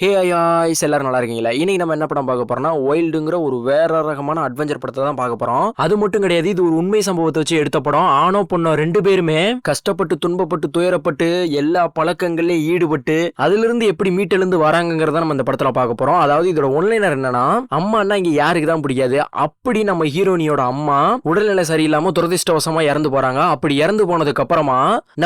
ஹே ஐயாய்ஸ் எல்லாரும் நல்லா இருக்கீங்களா? இன்னைக்கு நம்ம என்ன படம் பார்க்க போறோம்னா வைல்டுங்கிற ஒரு வேற ரகமான அட்வென்ச்சர் படத்தை தான் பார்க்க போறோம். அது மட்டும் கிடையாது, இது ஒரு உண்மை சம்பவத்தை வச்சு எடுத்த படம். ஆணோ பொண்ணோ ரெண்டு பேருமே கஷ்டப்பட்டு துன்பப்பட்டு துயரப்பட்டு எல்லா பழக்கங்கள்லயும் ஈடுபட்டு அதிலிருந்து எப்படி மீட்டெழுந்து வராங்கிறத நம்ம இந்த படத்துல பார்க்க போறோம். அதாவது இதோட ஒன்லைனர் என்னன்னா, அம்மான்னா இங்க யாருக்கு தான் பிடிக்காது. அப்படி நம்ம ஹீரோனியோட அம்மா உடல்நிலை சரியில்லாம துரதிருஷ்டவசமா இறந்து போறாங்க. அப்படி இறந்து போனதுக்கு அப்புறமா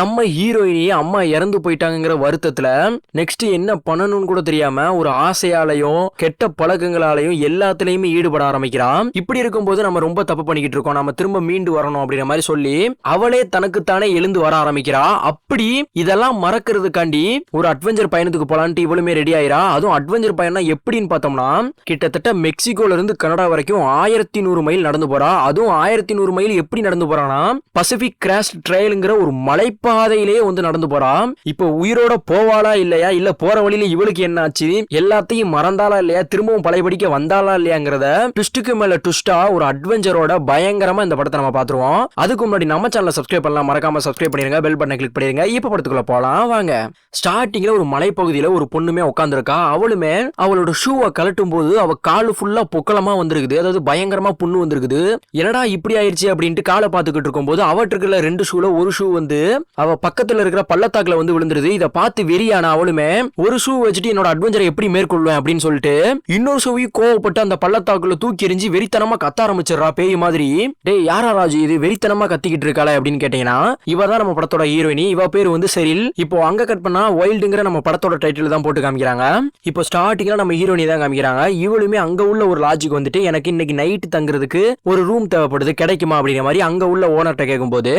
நம்ம ஹீரோயினி அம்மா இறந்து போயிட்டாங்கிற வருத்தத்துல நெக்ஸ்ட் என்ன பண்ணணும்னு கூட தெரியாம ஒரு ஆசையாலையும் கெட்ட பழக்கங்களாலையும் எல்லாத்துலயுமே ஈடுபட ஆரம்பிக்கிறான். இப்படி இருக்கும்போது நம்ம ரொம்ப தப்பு பண்ணிக்கிட்டு இருக்கோம், நம்ம திரும்ப மீண்டு வரணும் அப்படிங்கிற மாதிரி சொல்லி அவளே தனக்குத்தானே எழுந்து வர ஆரம்பிக்கிறா. அப்படி இதெல்லாம் மறக்கிறதுக்காண்டி ஒரு அட்வென்ச்சர் பயணத்துக்கு போலான்ட்டு இவளுமே ரெடி ஆயிரா. அதுவும் அட்வென்ச்சர் பயணம் எப்படின்னு பார்த்தோம்னா, கிட்டத்தட்ட மெக்சிகோல இருந்து கனடா வரைக்கும் 1100 மைல் நடந்து போறா. அதுவும் 1100 மைல் எப்படி நடந்து போறானா, பசிபிக் கிராஸ்ட் ட்ரெயிலுங்கிற ஒரு மலைப்பாதையிலேயே வந்து நடந்து போறா. இப்போ உயிரோட போவாளா இல்லையா, இல்ல போற வழியில இவளுக்கு என்ன ஆச்சு, எல்லாத்தையும் மறந்தாலா இல்லையா, திரும்பவும் பழையபடிக்க வந்தாலா இல்லையாங்கிறத ட்விஸ்டுக்கு மேல ட்விஸ்டா ஒரு அட்வென்ச்சரோட பயங்கரமா இந்த படத்தை நம்ம பாத்துருவோம். அதுக்கு முன்னாடி நம்ம சேனலை சப்ஸ்கிரைப் பண்ணலாம், மறக்காம சப்ஸ்கிரைப் பண்ணிருங்க, பெல் பட்டனை கிளிக் பண்ணிருங்க. இப்ப படத்துக்குள்ள போலாம் வாங்க. ஸ்டார்டிங்ல ஒரு மலைப்பகுதியில ஒரு பொண்ணுமே உட்காந்துருக்கா. அவளுமே அவளோட ஷூவை கலட்டும் போது அவ காலு ஃபுல்லா பொக்கலமா வந்திருக்குது. அதாவது பயங்கரமா புண்ணு வந்திருக்குது. என்னடா இப்படி ஆயிடுச்சு அப்படின்ட்டு காலை பார்த்துக்கிட்டு இருக்கும் போது அவற்றுக்குள்ள ரெண்டு ஷூல ஒரு ஷூ வந்து அவ பக்கத்துல இருக்கிற பள்ளத்தாக்குல வந்து விழுந்துருது. இதை பார்த்து வெறியான அவளுமே ஒரு ஷூ வச்சுட்டு என்னோட அட்வென்ச்சரை எப்படி மேற்கொள்வேன் அப்படின்னு சொல்லிட்டு இன்னொரு ஷூவையும் கோவப்பட்டு அந்த பள்ளத்தாக்குல தூக்கி எறிஞ்சு வெறித்தனமா கத்த ஆரம்பிச்சிடறா பேய் மாதிரி. டேய் யாரா ராஜு இது வெறித்தனமா கத்திக்கிட்டு இருக்காளே அப்படின்னு கேட்டீங்கன்னா, இவ தான் நம்ம படத்தோட ஹீரோயினி. இவ பேர் வந்து செரில். இப்போ அங்க கட் பண்ணா வைல்டுங்கிற நம்ம படத்தோட டைட்டில் தான் போட்டு காமிக்கிறாங்க. இப்போ ஸ்டார்டிங்ல நம்ம ஹீரோயினி தான் காமிக்கிறாங்க. இவளுமே அங்க உள்ள ஒரு லாட்ஜுக்கு வந்துட்டு எனக்கு இன்னைக்கு நைட் தங்குறதுக்கு ஒரு ரூம் தேவைப்படுது, கிடைக்குமா அப்படிங்கிற மாதிரி அங்க உள்ள ஓனர்கிட்ட கேட்கும்போது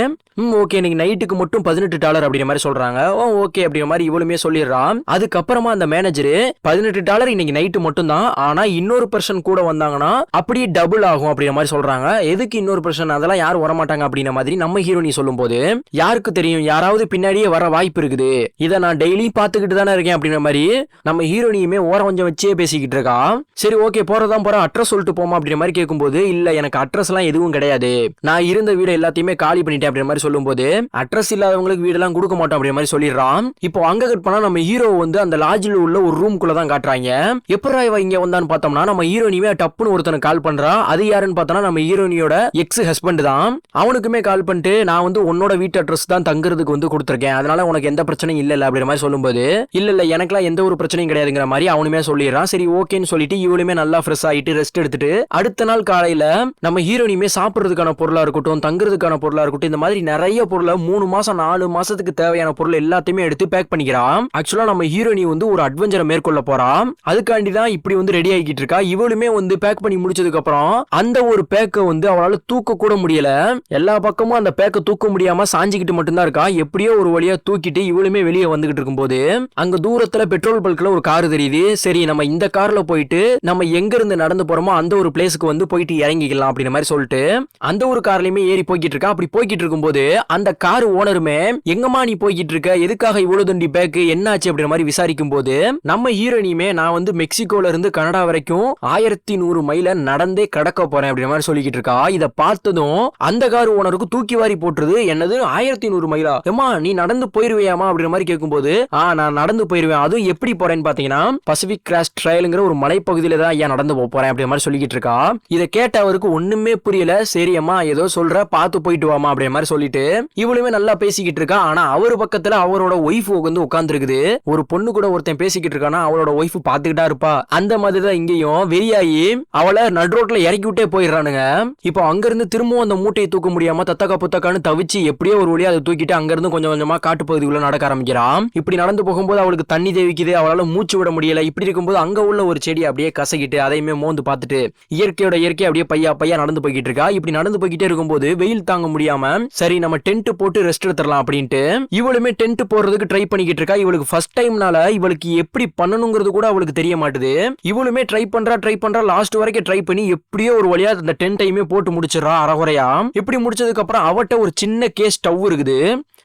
ஓகே இன்னைக்கு நைட்டுக்கு மட்டும் $18 அப்படிங்கிற மாதிரி சொல்றாங்க. ஓகே அப்படிங்கிற மாதிரி இவளுமே சொல்லிடுறான். அதுக்கப்புறமா அந்த மேனேஜர் $18 இன்னைக்கு நைட்டு மட்டும் தான், ஆனா இன்னொரு பர்சன் கூட வந்தாங்கன்னா அப்படியே டபுள் ஆகும் அப்படிங்கிற மாதிரி சொல்றாங்க. எதுக்கு இன்னொரு பர்சன், அதெல்லாம் யாரும் வரமாட்டாங்க அப்படிங்கிற மாதிரி நம்ம ஹீரோயினி சொல்லும் போது, யாருக்கு தெரியும் யாராவது பின்னாடியே வர வாய்ப்பு இருக்குது, இதை நான் டெய்லி பாத்துக்கிட்டு தானே இருக்கேன் அப்படிங்கிற மாதிரி நம்ம ஹீரோயினியுமே ஓரம் கொஞ்சம் வச்சே பேசிக்கிட்டு இருக்கா. சரி ஓகே போறதான் போற, அட்ரஸ் சொல்லிட்டு போமா அப்படிங்கிற மாதிரி கேட்கும்போது, இல்ல எனக்கு அட்ரஸ் எல்லாம் எதுவும் கிடையாது, நான் இருந்த வீடு எல்லாத்தையுமே காலி பண்ணிட்டேன் அப்படிங்கிற மாதிரி சொல்லும்போது, அட்ரஸ் இல்லாதவங்களுக்கு வீடெல்லாம் கொடுக்க மாட்டோம் அப்படிங்கிற மாதிரி சொல்லிடுறான். இப்போ அங்க கட் பண்ணா நம்ம ஹீரோ வந்து அந்த லாட்ஜில் உள்ள ஒரு ரூம்குள்ள தான் காட்டுறாங்க. எப்படா இவ இங்க வந்தான்னு பார்த்தோம்னா, நம்ம ஹீரோயினியே டப்புன்னு ஒருத்தனுக்கு கால் பண்றா. அது யாருன்னு பார்த்தோம்னா நம்ம ஹீரோயினியோட எக்ஸ் ஹஸ்பண்ட் தான். அவனுக்குமே கால் பண்ணிட்டு நான் வந்து உன்னோட வீட்டு அட்ரஸ் தான் தங்குறதுக்கு வந்து கொடுத்துருக்கேன், அதனால உனக்கு எந்த பிரச்சனையும் இல்ல அப்படிங்கிற மாதிரி சொல்லும்போது, இல்ல எனக்குலாம் எந்த ஒரு பிரச்சனையும் கிடையாதுங்கிற மாதிரி அவனுமே சொல்லிடுறான். சரி ஓகேன்னு சொல்லிட்டு இவளுமே நல்லா ஃப்ரெஷ் ஆயிட்டு ரெஸ்ட் எடுத்துட்டு அடுத்த நாள் காலையில நம்ம ஹீரோயினியுமே சாப்பிடுறதுக்கான பொருளா இருக்கட்டும், தங்குறதுக்கான பொருளா இருக்கட்டும், இந்த மாதிரி நிறைய பொருளை 3 மாசம் 4 மாசத்துக்கு தேவையான பொருள் எல்லாத்தையுமே எடுத்து பேக் பண்ணிக்கிறான். ஆக்சுவலா நம்ம ஹீரோயினி வந்து ஒரு அட்வென்ச்சரை மேற்கொள்ள போறா. அதுக்காண்டி தான் இப்படி வந்து ரெடி ஆகிட்டு இருக்கா. இவளுமே வந்து பேக் பண்ணி முடிச்சதுக்கு அப்புறம் அந்த ஒரு பேக்கை வந்து அவளால தூக்க கூட முடியல. எல்லா பக்கமும் அந்த பேக்கை தூக்க முடியாம சாஞ்சிக்கிட்டு மட்டும்தான் இருக்கா. எப்படியோ ஒரு வழியா தூக்கிட்டு இவளுமே வெளியே வந்துகிட்டு இருக்கும்போது அங்க தூரத்துல பெட்ரோல் பல்க்ல ஒரு கார் தெரியுது. சரி நம்ம இந்த கார்ல போயிட்டு நம்ம எங்க இருந்து நடந்து போறோமோ அந்த ஒரு பிளேஸ்க்கு வந்து போயிட்டு இறங்கிக்கலாம் அப்படிங்கிற மாதிரி சொல்லிட்டு அந்த ஒரு கார்லயுமே ஏறி போய்கிட்டு இருக்கா. அப்படி போய்கிட்டு இருக்கும்போது அந்த கார் ஓனருமே எங்கம்மா நீ போய்கிட்டு இருக்க, எதுக்காக இவ்வளவு தண்டி பேக்கு, என்னாச்சு அப்படிங்கிற மாதிரி விசாரிக்கும் போது, நம்ம ஹீரோயினியுமே நான் வந்து மெக்சிகோல இருந்து கனடா வரைக்கும் 1100 மைல நடந்தே கடக்க போறேன் அப்படிங்கிற மாதிரி சொல்லிக்கிட்டு இருக்கா. இதை பார்த்ததும் அந்த கார் ஓனருக்கு தூக்கி வாரி போட்டுருது. என்னது 1100 மைலா, ஏமா நீ நடந்து போயிருவியாமா அப்படிங்கிற மாதிரி கேட்கும்போது, நான் நடந்து போயிருவேன், அதுவும் எப்படி போறேன்னு பாத்தீங்கன்னா பசிபிக் கிராஸ்ட் ட்ரெயிலுங்கிற ஒரு மலைப்பகுதியில தான் ஏன் நடந்து போறேன் அப்படிங்கிற மாதிரி சொல்லிக்கிட்டு இருக்கா. இதை கேட்ட அவருக்கு ஒண்ணுமே புரியல. சரி அம்மா ஏதோ சொல்ற, பார்த்து போயிட்டு வாமா அப்படிங்கிற மாதிரி சொல்லிட்டு இவளுமே நல்லா பேசிக்கிட்டு இருக்கா. ஆனா அவரு பக்கத்துல அவரோட ஒய்ஃப் வந்து உட்கார்ந்து இருக்குது. ஒரு பொண்ணு கூட ஒருத்தன் பேசிக்கிட்டு இருக்கானா, அவளோட ஒய்ஃப் பாத்துக்கிட்டா இருப்பா. அந்த மாதிரி தான் இங்கேயும் வெறியாயி அவளை நடுரோட்ல இறக்கி விட்டே போயிடுறானுங்க. இப்போ அங்க இருந்து திரும்பவும் அந்த மூட்டையை தூக்க முடியாம தத்தக்கா புத்தக்கான்னு தவிச்சு எப்படியோ ஒரு வழியா அதை தூக்கிட்டு அங்க இருந்து கொஞ்சம் கொஞ்சமா காட்டு பகுதிக்குள்ள நடக்க ஆரம்பிக்கிறான். இப்படி நடந்து போகும்போது அவளுக்கு தண்ணி தேவிக்குது, அவளால மூச்சு விட முடியல. இப்படி இருக்கும்போது அங்க உள்ள ஒரு செடி அப்படியே கசக்கிட்டு அதையுமே மோந்து பார்த்துட்டு இயற்கையோட இயற்கை அப்படியே பையா நடந்து போய்கிட்டு இருக்கா. இப்படி நடந்து போய்கிட்டே இருக்கும்போது வெயில் தாங்க முடியாம சரி நம்ம டென்ட் போட்டு ரெஸ்ட் எடுத்துடலாம் அப்படின்ட்டு இவளுமே டென்ட் போடுறதுக்கு ட்ரை பண்ணிக்கிட்டு இருக்கா. இவளுக்கு ஃபர்ஸ்ட் டைம்னால இவளுக்கு எப்படி பண்ணணுங்கிறது கூட அவளுக்கு தெரிய மாட்டுது. இவளுமே ட்ரை பண்றா லாஸ்ட் வரைக்கும் ட்ரை பண்ணி எப்படியோ ஒரு வழியா அந்த டென்ட்டையுமே போட்டு முடிச்சிடறா அறகுறையா. இப்படி முடிச்சதுக்கு அப்புறம் அவட்ட ஒரு சின்ன கேஸ் ஸ்டவ் இருக்குது.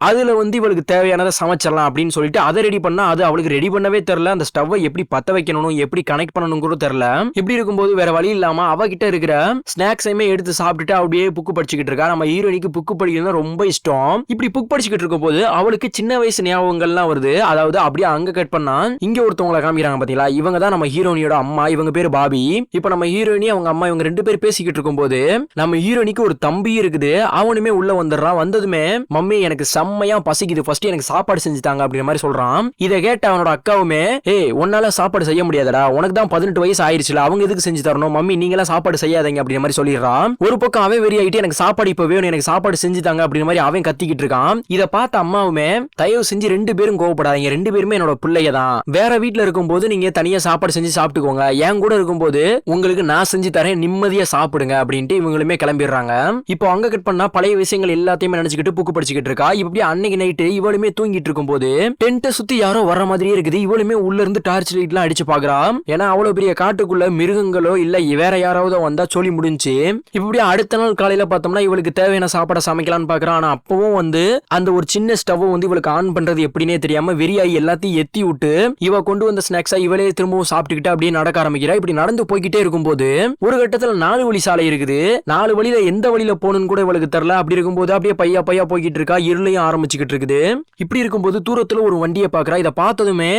அதுல வந்து இவளுக்கு தேவையானதை சமைச்சிடலாம் அப்படின்னு சொல்லிட்டு அதை ரெடி பண்ணா அது அவளுக்கு ரெடி பண்ணவே தெரியல. அந்த ஸ்டவ்வை எப்படி பத்த வைக்கணும், எப்படி கனெக்ட் பண்ணணும் கூட தெரியல. இப்படி இருக்கும்போது வேற வழி இல்லாம அவகிட்ட இருக்கிற ஸ்நாக்ஸையுமே எடுத்து சாப்பிட்டுட்டு அப்படியே புக்கு படிச்சுக்கிட்டு இருக்கா. நம்ம ஹீரோயினுக்கு புக்கு படிக்கிறது ரொம்ப இஷ்டம். இப்படி புக் படிச்சுக்கிட்டு இருக்கும் போது அவளுக்கு சின்ன வயசு ஞாபகங்கள்லாம் வருது. அதாவது அப்படியே அங்க கட் பண்ணா இங்க ஒருத்தவங்களை காமிக்கிறாங்க பாத்தீங்களா, இவங்க தான் நம்ம ஹீரோயினியோட அம்மா. இவங்க பேரு பாபி. இப்ப நம்ம ஹீரோயினி அவங்க அம்மா இவங்க 2 பேர் பேசிக்கிட்டு இருக்கும் போது நம்ம ஹீரோயினிக்கு ஒரு தம்பி இருக்குது. அவனுமே உள்ள வந்துடுறான். வந்ததுமே மம்மி எனக்கு செம்மையா பசிக்குது, ஃபர்ஸ்ட் எனக்கு சாப்பாடு செஞ்சுட்டாங்க அப்படிங்கிற மாதிரி சொல்றான். இதை கேட்ட அவனோட அக்காவுமே உன்னால சாப்பாடு செய்ய முடியாதடா, உனக்கு தான் 18 வயசு ஆயிருச்சுல, அவங்க எதுக்கு செஞ்சு தரணும், மம்மி நீங்களாம் சாப்பாடு செய்யாதீங்க அப்படிங்கிற மாதிரி சொல்லிடுறான். ஒரு பக்கம் அவன் வெறி ஆயிட்டு எனக்கு சாப்பாடு இப்ப வேணும், எனக்கு சாப்பாடு செஞ்சுட்டாங்க அப்படிங்கிற மாதிரி அவன் கத்திக்கிட்டு இருக்கான். இதை பார்த்த அம்மாவுமே தயவு செஞ்சு 2 பேரும் கோவப்படாதீங்க, 2 பேருமே என்னோட பிள்ளைய தான், வேற வீட்டுல இருக்கும்போது நீங்க தனியா சாப்பாடு செஞ்சு சாப்பிட்டுக்கோங்க, என் கூட இருக்கும்போது உங்களுக்கு நான் செஞ்சு தரேன், நிம்மதியா சாப்பிடுங்க அப்படின்ட்டு இவங்களுமே கிளம்பிடுறாங்க. இப்போ அங்க கட் பண்ணா பழைய விஷயங்கள் எல்லாத்தையுமே நினைச்சுக்கிட்டு புக்கு படிச்சுக்கிட்டு இருக்கா. இப்படி அன்னைக்கு நைட்டு இவளுமே தூங்கிட்டு இருக்கும் போது டென்ட்டை சுத்தி யாரோ வர மாதிரியே இருக்குது. இவளுமே உள்ள இருந்து டார்ச் லைட் எல்லாம் அடிச்சு பாக்குறா. ஏன்னா அவ்வளவு பெரிய காட்டுக்குள்ள மிருகங்களோ இல்ல வேற யாராவது வந்தா சொல்லி முடிஞ்சு. இப்படி அடுத்த நாள் காலையில பார்த்தோம்னா இவளுக்கு தேவையான சாப்பாடை சமைக்கலாம்னு பாக்குறான். ஆனா அப்பவும் வந்து அந்த ஒரு சின்ன ஸ்டவ் வந்து இவளுக்கு ஆன் பண்றது எப்படின்னே தெரியாம வெறியாயி எல்லாத்தையும் எத்தி விட்டு இவ கொண்டு வந்த ஸ்நாக்ஸா இவளே திரும்பவும் சாப்பிட்டுக்கிட்டு அப்படியே நடக்க ஆரம்பிக்கிறா. இப்படி நடந்து போய்கிட்டே இருக்கும்போது ஒரு கட்டத்துல 4 வழி சாலை இருக்குது. 4 வழியில எந்த வழியில போகணும்னு கூட இவளுக்கு தெரியல. அப்படி இருக்கும்போது அப்படியே பையா போய்கிட்டு இருக்கா. இருளையும் ஆரம்பிச்சுக்கிட்டு இருக்குது. இப்படி இருக்கும்போது தூரத்துல ஒரு வண்டியை பாக்குறா. இதை பார்த்ததுமே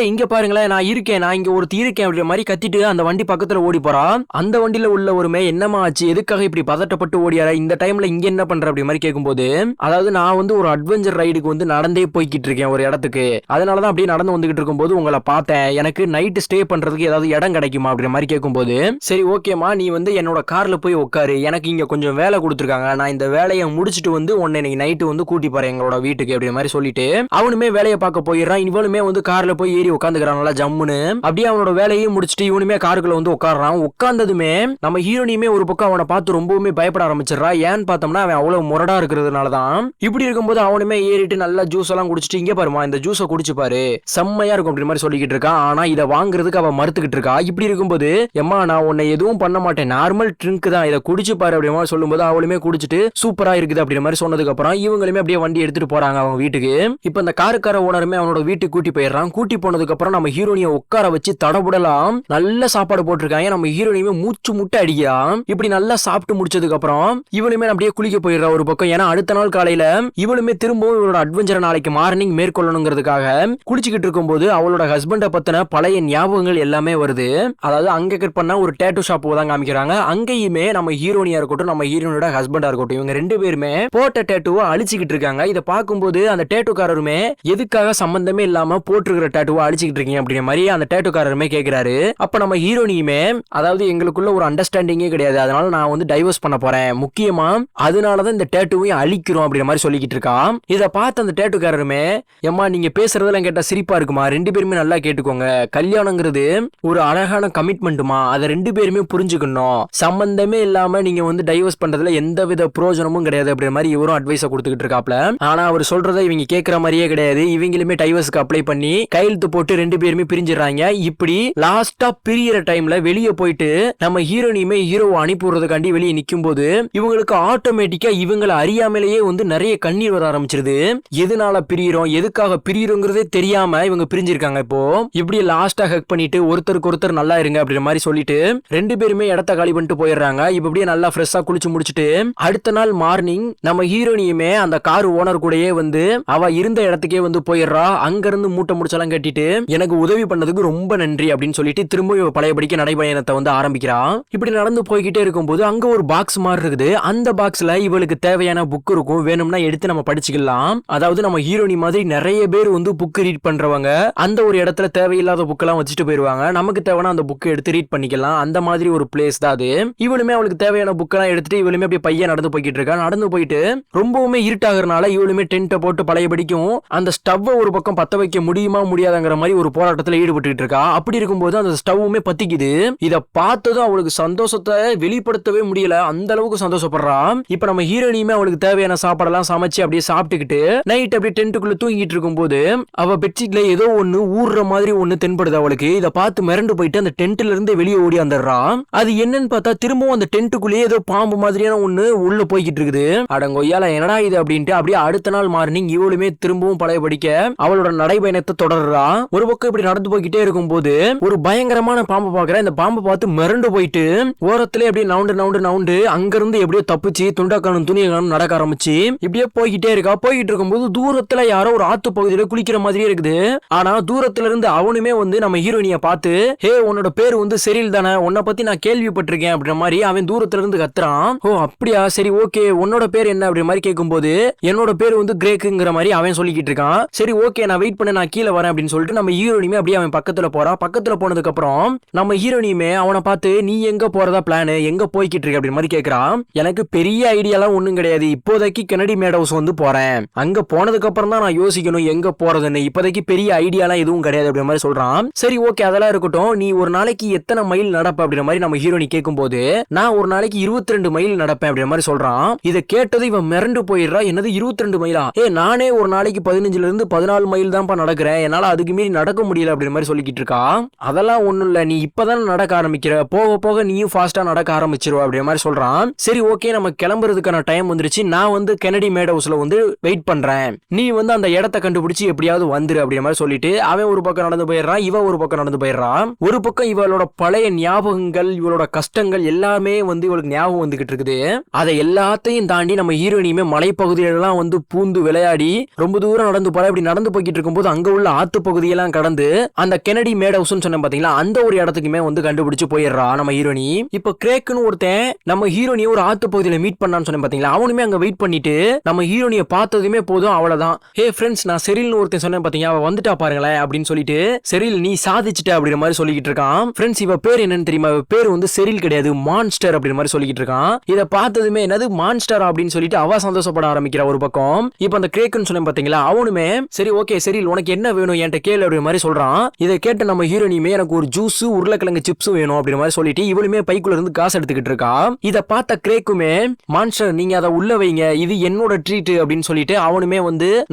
இங்க பாருங்களேன், நான் இருக்கேன், நான் இங்க ஒருத்தி இருக்கேன் அப்படின்ற மாதிரி கத்திட்டு அந்த வண்டி பக்கத்துல ஓடி போறா. அந்த வண்டியில உள்ள ஒருமே என்னமா ஆச்சு, எதுக்காக இப்படி பதட்டப்பட்டு ஓடியாரா, இந்த டைம்ல இங்க என்ன பண்ற அப்படி மாதிரி கேட்கும்போது, அதாவது நான் வந்து ஒரு அட்வென்ச்சர் ரைடுக்கு வந்து நடந்தே போய்கிட்டு இருக்கேன் ஒரு இடத்துக்கு, அதனாலதான் அப்படியே நடந்து வந்துகிட்டு இருக்கும்போது உங்களை பார்த்தேன், எனக்கு நைட்டு ஸ்டே பண்றதுக்கு ஏதாவது இடம் கிடைக்குமா அப்படின்ற மாதிரி கேட்கும்போது, சரி ஓகேமா நீ வந்து என்னோட கார்ல போய் உட்காரு, எனக்கு இங்க கொஞ்சம் வேலை கொடுத்துருக்காங்க, நான் இந்த வேலையை முடிச்சுட்டு வந்து உன்னை இன்னைக்கு நைட்டு வந்து கூட்டி போறேன் எங்களோட வீட்டுக்கு அப்படின்ற மாதிரி சொல்லிட்டு அவனுமே வேலையை பார்க்க போயிடுறான். இவனுமே வந்து கார்ல போய் ஏறி உட்காந்துக்கிறான் நல்லா ஜம்முன்னு. அப்படியே அவனோட வேலையும் முடிச்சுட்டு இவனுமே காருக்குள்ள வந்து உட்காடுறான். உட்கார்ந்ததுமே நம்ம ஹீரோனியுமே ஒரு பக்கம் அவனை பார்த்து ரொம்பவுமே பயப்பட ஆரம்பிச்சிடறா. ஏன்னு பார்த்தோம்னா அவன் அவ்வளவு முரடா இருக்கிறதுனாலதான். இப்படி இருக்கும்போது அவனுமே ஏறிட்டு நல்லா ஜூஸ் எல்லாம் குடிச்சிட்டு இங்க பாருமா இந்த ஜூஸை குடிச்சு பாரு செம்மையா இருக்கும் அப்படி மாதிரி சொல்லிக்கிட்டு இருக்கான். ஆனா இதை வாங்குறதுக்கு அவன் மறுத்துக்கிட்டு இருக்கா. இப்படி இருக்கும்போது எம்மா நான் உன்னை எதுவும் பண்ண மாட்டேன், நார்மல் ட்ரிங்க் தான், இதை குடிச்சு பாரு அப்படி மாதிரி சொல்லும்போது அவளுமே குடிச்சிட்டு சூப்பரா இருக்குது அப்படின்ற மாதிரி சொன்னதுக்கு அப்புறம் இவங்களுமே அப்படியே வண்டி எடுத்துட்டு போறாங்க அவங்க வீட்டுக்கு. இப்ப இந்த காருக்கார ஓனருமே அவனோட வீட்டுக்கு கூட்டி போயிடுறான். கூட்டி போனதுக்கு அப்புறம் நம்ம ஹீரோனியை உட்கார வச்சு தடபுடலாம் நல்ல சாப்பாடு போட்டிருக்காங்க. நம்ம ஹீரோனியுமே மூச்சு முட்டை அடிக்கா. இப்படி நல்லா சாப்பிட்டு முடிச்சதுக்கு அப்புறம் இவளுமே அப்படியே குளிக்க போயிடுறா ஒரு பக்கம். ஏன்னா அடுத்த நாள் காலையில இவளுமே திரும்பவும் இவளோட அட்வென்ச்சர் நாளைக்கு மார்னிங் மேற்கொள்ளணுங்கிறதுக்காக குளிச்சுக்கிட்டு இருக்கும்போது அவளோட ஹஸ்பண்டை பத்தின பழைய ஞாபகங்கள் எல்லாமே வருது. அதாவது அங்க கட் பண்ணா ஒரு டேட்டூ ஷாப் தான் காமிக்கிறாங்க. அங்கேயுமே நம்ம ஹீரோனியா இருக்கட்டும் நம்ம ஹீரோனியோட ஹஸ்பண்டா இருக்கட்டும் இவங்க 2 பேருமே போட்ட டேட்டூவை அழிச்சுக்கிட்டு இருக்காங்க. இதை பார்க்கும்போது அந்த டேட்டூக்காரருமே எதுக்காக சம்பந்தமே இல்லாம போட்டிருக்கிற டேட்டூவை அழிச்சுக்கிட்டு இருக்கீங்க அப்படிங்கிற மாதிரி அந்த டேட்டூக்காரருமே கேட்கிறாரு. அப்ப நம்ம ஹீரோனியுமே அதாவது எங்களுக்குள்ள ஒரு அண்டர்ஸ்டாண்டிங்கே கிடையாது, அதனால நான் வந்து டைவர்ஸ் பண்ண போறேன், முக்கியமா அதனாலதான் இந்த டேட்டூவையும் அழிக்கிறோம் அப்படிங்கிற மாதிரி சொல்லிக்கிட்டு இருக்கா. இதை பார்த்து அந்த டேட்டூக்காரருமே எம்மா நீங்க பேசுறதெல்லாம் கேட்டா சிரிப்பா இருக்குமா, 2 பேருமே நல்லா கேட்டுக்கோங்க, கல்யாணங்கிறது ஒரு அழகான கமிட்மெண்ட்டுமா, அதை 2 பேருமே புரிஞ்சுக்கணும், சம்பந்தமே இல்லாம நீங்க வந்து டைவர்ஸ் பண்றதுல எந்தவித பிரயோஜனமும் கிடையாது அப்படிங்கிற மாதிரி இவரும் அட்வைஸ் கொடுத்துக்கிட்டு இருக்காப்ல. ஆனா அவர் சொல்றதை இவங்க கேட்கிற மாதிரியே கிடையாது. இவங்களுமே டைவர்ஸ்க்கு அப்ளை பண்ணி கையெழுத்து போட்டு 2 பேருமே பிரிஞ்சிடறாங்க. இப்படி லாஸ்டா பிரியிற டைம்ல வெளியே போயிட்டு நம்ம ஹீரோனியுமே ஹீரோவை அனுப்பிடுறதுக்காண்டி வெளியே நிக்கும் போது இவங்களுக்கு ஆட்டோமேட்டிக்கா இவங்களை அறியாமலேயே வந்து நிறைய கண்ணீர் வர ஆரம்பிச்சிருது. எதனால பிரியிறோம் எதுக்காக பிரியிறோங்கிறதே தெரியாம இவங்க பிரிஞ்சிருக்காங்க. இப்போ இப்படி லாஸ்டா ஹக் பண்ணிட்டு ஒருத்தருக்கு ஒருத்தர் நல்லா இருங்க அப்படிங்கிற மாதிரி சொல்லிட்டு 2 பேருமே இடத்த காலி பண்ணிட்டு போயிடுறாங்க. இப்ப அப்படியே நல்லா ஃப்ரெஷ்ஷா குளிச்சு முடிச்சுட்டு அடுத்த நாள் மார்னிங் நம்ம ஹீரோனியுமே அந்த கார் ஓனர் கூடயே வந்து அவ இருந்த இடத்துக்கே வந்து போயிடுறா. அங்க இருந்து மூட்டை முடிச்செல்லாம் கட்டிட்டு எனக்கு உதவி பண்ணதுக்கு ரொம்ப நன்றி அப்படின்னு சொல்லிட்டு திரும்ப பழையபடிக்க நடைபயணத்தை வந்து ஆரம்பிக்கிறா. இப்படி நடந்து போய்கிட்டே இருக்கும்போது அங்க ஒரு பாக்ஸ் மாதிரி இருக்குது. அந்த பாக்ஸ்ல இவளுக்கு தேவையான புக் இருக்கும், வேணும்னா எடுத்து நம்ம படிச்சுக்கலாம். அதாவது நம்ம ஹீரோனி மாதிரி நிறைய பேர் வந்து புக் ரீட் பண்றவங்க அந்த ஒரு இடத்துல தேவையில்லாத புக் எல்லாம் வச்சுட்டு போயிருவாங்க. நமக்கு தேவையான அந்த புக் எடுத்து ரீட் பண்ணிக்கலாம். அந்த மாதிரி ஒரு பிளேஸ் தான் அது. இவளுமே அவளுக்கு தேவையான புக் எல்லாம் எடுத்துட்டு இவளுமே அப்படியே பையன் நடந்து போய்கிட்டு இருக்கா. நடந்து போயிட்டு ரொம்பவுமே இருட்டாகிறனால இவளுமே டென்ட்டை போட்டு பழையபடிக்கும் அந்த ஸ்டவ்வை ஒரு பக்கம் பத்த வைக்க முடியுமா முடியாதுங்கிற மாதிரி ஒரு போராட்டத்தில் ஈடுபட்டு இருக்கா. அப்படி இருக்கும்போது அந்த ஸ்டவ்வுமே பத்திக்குது. இதை பார்த்ததும் அவளுக்கு சந்தோஷத்தை வெளிப்படுத்தவே முடியல, அந்த அளவுக்கு சந்தோஷப்படுறா. இப்ப நம்ம ஹீரோனியுமே அவளுக்கு தேவையான சாப்பாடெல்லாம் சமைச்சு அப்படியே சாப்பிட்டுக்கிட்டு நைட் அப்படியே டென்ட்டுக்குள்ள தூங்கிட்டு இருக்கும் போது அவ பெட்ஷீட்ல ஏதோ ஒண்ணு ஊர்ற மாதிரி ஒண்ணு தென்படுது அவளுக்கு. இதை பார்த்து மிரண்டு போயிட்டு அந்த டென்ட்ல இருந்து வெளியே ஓடி வந்துடுறா. அது என்னன்னு பார்த்தா திரும்பவும் அந்த டென்ட்டுக்குள்ளேயே ஏதோ பாம்பு மாதிரியான ஒண்ணு உள்ள போய்கிட்டு இருக்குது. அடங்கொய்யால என்னடா இது அப்படின்ட்டு அப்படியே அடுத்த நாள் மார்னிங் இவளுமே திரும்பவும் பழைய படிக்க அவளோட நடைபயணத்தை தொடர்றா. ஒரு பக்கம் இப்படி நடந்து போய்கிட்டே இருக்கும்போது ஒரு பயங்கரமான பாம்பு பாக்குற. இந்த பாம்பு பார்த்து மிரண்டு போயிட்டு ஓரத்திலே அப்படியே நவுண்டு அங்கிருந்து எப்படியோ தப்பிச்சு துண்டாக்கானும் துணியக்கானும் நடக்க ஆரம்பிச்சு இப்படியே போய்கிட்டே இருக்கா. போய்கிட்டு இருக்கும்போது தூரத்துல யாரோ ஒரு ஆத்து பகுதியில குளிக்கிற மாதிரியே இருக்குது. ஆனா தூரத்துல இருந்து அவனுமே நம்ம ஹீரோயினிய பார்த்து, ஹே உன்னோட பேரு செரில் தானே, உன்னை பத்தி நான் கேள்விப்பட்டிருக்கேன் அப்படின்ற மாதிரி அவன் தூரத்துல இருந்து கத்துறான். ஓ அப்படியா, சரி ஓகே, உன்னோட பேர் என்ன அப்படின்ற மாதிரி கேட்கும்போது என்னோட பேரு கிரேக்குங்கிற மாதிரி அவன் சொல்லிக்கிட்டு இருக்கான். சரி ஓகே, நான் வெயிட் பண்ண, நான் கீழே வரேன் அப்படின்னு சொல்லிட்டு நம்ம ஹீரோனியுமே அப்படியே அவன் பக்கத்துல போறான். பக்கத்துல போனதுக்கு அப்புறம் நம்ம ஹீரோனியுமே அவனை பார்த்து, நீ எங்க போறதா பிளான், எங்க போய்கிட்டு இருக்க அப்படின்னு மாதிரி கேட்கறான். எனக்கு பெரிய ஐடியாலாம் ஒண்ணும் கிடையாது, இப்போதைக்கு கெனடி மேட் ஹவுஸ் போறேன், அங்க போனதுக்கு அப்புறம் தான் நான் யோசிக்கணும் எங்க போறதுன்னு, இப்போதைக்கு பெரிய ஐடியாலாம் எதுவும் கிடையாது அப்படின்ற மாதிரி சொல்றான். சரி ஓகே, அதெல்லாம் இருக்கட்டும், நீ ஒரு நாளைக்கு எத்தனை மைல் நடப்ப அப்படின்ற மாதிரி நம்ம ஹீரோனி கேட்கும்போது, நான் ஒரு நாளைக்கு 22 மைல் நடப்பேன் அப்படின்ற மாதிரி சொல்றான். இதை கேட்டது இவன் மிரண்டு போயிடுறா. என்னது 22 மைலா? நானே ஒரு நாளைக்கு 15 இருந்து 14 மைல் தான்ப்பா நடக்கிறேன், என்னால அதுக்கு மீறி நடக்க முடியல அப்படின்ற மாதிரி சொல்லிக்கிட்டு இருக்கா. அதெல்லாம் ஒண்ணும் இல்ல, நீ இப்பதான் நடக்க ஆரம்பிக்கிற, போக போக நீயும் ஃபாஸ்டா நடக்க ஆரம்பிச்சிருவா அப்படின்ற மாதிரி சொல்றான். சரி ஓகே, நம்ம கிளம்புறதுக்கான டைம் வந்துருச்சு, நான் கெனடி மேட் ஹவுஸ்ல வெயிட் பண்றேன், நீ அந்த இடத்தை கண்டுபிடிச்சு எப்படியாவது வந்துரு அப்படின்ற மாதிரி சொல்லிட்டு அவன் ஒரு பக்கம் நடந்து போயிடுறான். இவ ஒரு பக்கம் நடந்து போயிடுறான். ஒரு பக்கம் இவளோட பழைய ஞாபகங்கள், இவளோட கஷ்டங்கள் எல்லாமே இவளுக்கு ஞாபகம் வந்துகிட்டு இருக்குது. அதை எல்லாத்தையும் தாண்டி நம்ம ஹீரோயினியுமே மலைப்பகுதியெல்லாம் பூந்து விளையாடி ரொம்ப தூரம் நடந்து போறா. இப்படி நடந்து போய்கிட்டு இருக்கும்போது அங்க உள்ள ஆத்து பகுதியெல்லாம் கடந்து அந்த கெனடி மேட் ஹவுஸ் சொன்ன பாத்தீங்களா, அந்த ஒரு இடத்துக்குமே கண்டுபிடிச்சு போயிடுறா நம்ம ஹீரோனி. இப்ப கிரேக்குன்னு ஒருத்தன் நம்ம ஹீரோனியை ஒரு ஆத்து பகுதியில மீட் பண்ணான்னு சொன்ன பாத்தீங்களா, அவனுமே அங்க வெயிட் பண்ணிட்டு நம்ம ஹீரோனியை பார்த்ததுமே போதும் அவ்வளவுதான், ஹே ஃப்ரெண்ட்ஸ், நான் செரில்னு ஒருத்தன் சொன்னேன் பாத்தீங்க, அவ வந்துட்டா பாருங்களேன் அப்படின்னு சொல்லிட்டு, செரில் நீ சாதிச்சிட்ட அப்படின்ற மாதிரி சொல்லிக்கிட்டு இருக்கான். ஃப்ரெண்ட்ஸ், இவ பேர் என்னன்னு தெரியுமா? பேர் செரில் கிடையாது, மான்ஸ்டர் அப்படின்ற மாதிரி சொல்லிக்கிட்டு இருக்கான். இதை பார்த்ததுமே என்னது மான்ஸ்டர் அப்படின்னு சொல்லிட்டு அவ சந்தோஷப்பட ஆரம்பிக்கிறா ஒரு பக்கம். இப்ப அந்த கிரேக்குன்னு சொன்னேன் பாத்தீங்களா, அவனுமே சரி ஓகே செரில், உனக்கு என்ன வேணும் என்கிட்ட கேளு அப்படின்ற மாதிரி சொல்றான். இதை கேட்ட நம்ம ஹீரோனியுமே எனக்கு ஒரு ஜூஸ், உருளைக்கிழங்கு சிப்ஸ் வேணும் அப்படின்ற மாதிரி சொல்லிட்டு இவளுமே பைக்குள்ள இருந்து காசு எடுத்துக்கிட்டு இருக்கா. இதை பார்த்த கிரேக்குமே, மான்ஸ்டர் நீங்க அதை உள்ள வைங்க, இது என்னோட ட்ரீட் அப்படின்னு சொல்லிட்டு அவனுமே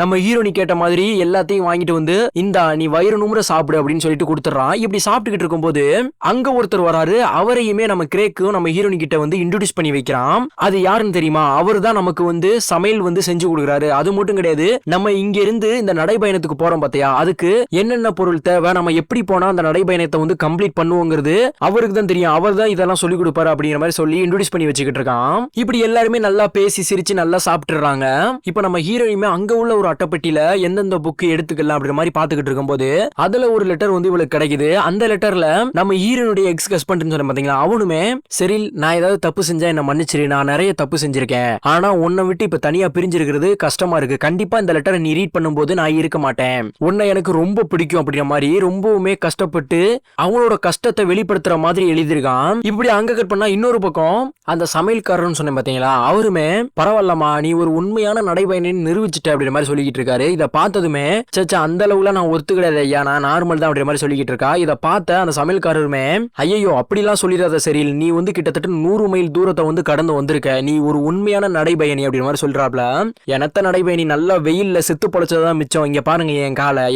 நம்ம ஹீரோனி கேட்ட மாதிரி எல்லாத்தையும் வாங்கிட்டு இந்தா நீ வயிறு நுமுற சாப்பிடு அப்படின்னு சொல்லிட்டு கொடுத்துறான். இப்படி சாப்பிட்டுக்கிட்டு இருக்கும்போது அங்க ஒருத்தர் வராரு. அவரையுமே நம்ம கிரேக்கும் நம்ம ஹீரோனி கிட்ட இன்ட்ரோடியூஸ் பண்ணி வைக்கிறான். அது யாருன்னு தெரியுமா? அவர் தான் நமக்கு சமையல் செஞ்சு கொடுக்குறாரு. அது மட்டும் கிடையாது, நம்ம இங்க இருந்து இந்த நடைபயணத்துக்கு போறோம் பாத்தியா, அதுக்கு என்னென்ன பொருள் தேவை, நம்ம எப்படி போனா அந்த நடைபயணத்தை கம்ப்ளீட் பண்ணுவோங்கிறது அவருக்கு தான் தெரியும். அவர் தான் இதெல்லாம் சொல்லி கொடுப்பாரு அப்படிங்கிற மாதிரி சொல்லி இன்ட்ரோடியூஸ் பண்ணி வச்சுக்கிட்டு இருக்கான். இப்படி எல்லாருமே நல்லா பேசி சிரிச்சு நல்லா சாப்பிட்டுறாங்க. இப்ப நம்ம ஹீரோயினுமே அங்க உள்ள ஒரு அட்டைப்பெட்டியில எந்தெந்த புக் எடுத்துக்கலாம் அப்படிங்கிற மாதிரி பாத்துக்கிட்டு இருக்கும்போது அதுல ஒரு லெட்டர் இவளுக்கு கிடைக்குது. அந்த லெட்டர்ல நம்ம ஹீரோனுடைய எக்ஸ் ஹஸ்பண்ட் சொன்ன பாத்தீங்களா, அவனுமே சரி நான் ஏதாவது தப்பு செஞ்சா என்ன மன்னிச்சிரு, நான் நிறைய தப்பு செஞ்சிருக்கேன், ஆனா உன்னை விட்டு இப்ப தனியா பிரிஞ்சிருக்கிறது கஷ்டமா இருக்கு, கண்டிப்பா இந்த லெட்டரை நீ ரீட் பண்ணும்போது நான் இருக்க மாட்டேன், உன்னை எனக்கு ரொம்ப பிடிக்கும் அப்படிங்கிற மாதிரி ரொம்பவுமே கஷ்டப்பட்டு அவனோட கஷ்டத்தை வெளிப்படுத்துற மாதிரி எழுதியிருக்கான். இப்படி அங்க கட் பண்ணா இன்னொரு பக்கம் அந்த சமையல்காரன் சொன்ன பாத்தீங்களா, அவருமே பரவாயில்லமா நீ ஒரு உண்மையான நடைபயணம் நிரூபிச்சுட்ட அப்படிங்கிற மாதிரி சொல்லிக்கிட்டு இருக்காரு. இதை பார்த்ததுமே சச்சா அந்த அளவுல நான் ஒத்து கிடையாது ஐயா, நான் நார்மல் தான் அப்படிங்கிற மாதிரி சொல்லிக்கிட்டு இருக்கா. இதை பார்த்த அந்த சமையல்காரருமே, ஐயோ அப்படிலாம் சொல்லிடாத சரி, நீ கிட்டத்தட்ட 100 மைல் தூரத்தை கடந்து வந்திருக்க, நீ ஒரு உண்மையான நடைபயணி அப்படிங்கிற மாதிரி சொல்றாப்ல. எனத்த நடைபயணி நல்லா வெயில்ல செத்து பொழைச்சதான் மிச்சம், இங்க பாருங்க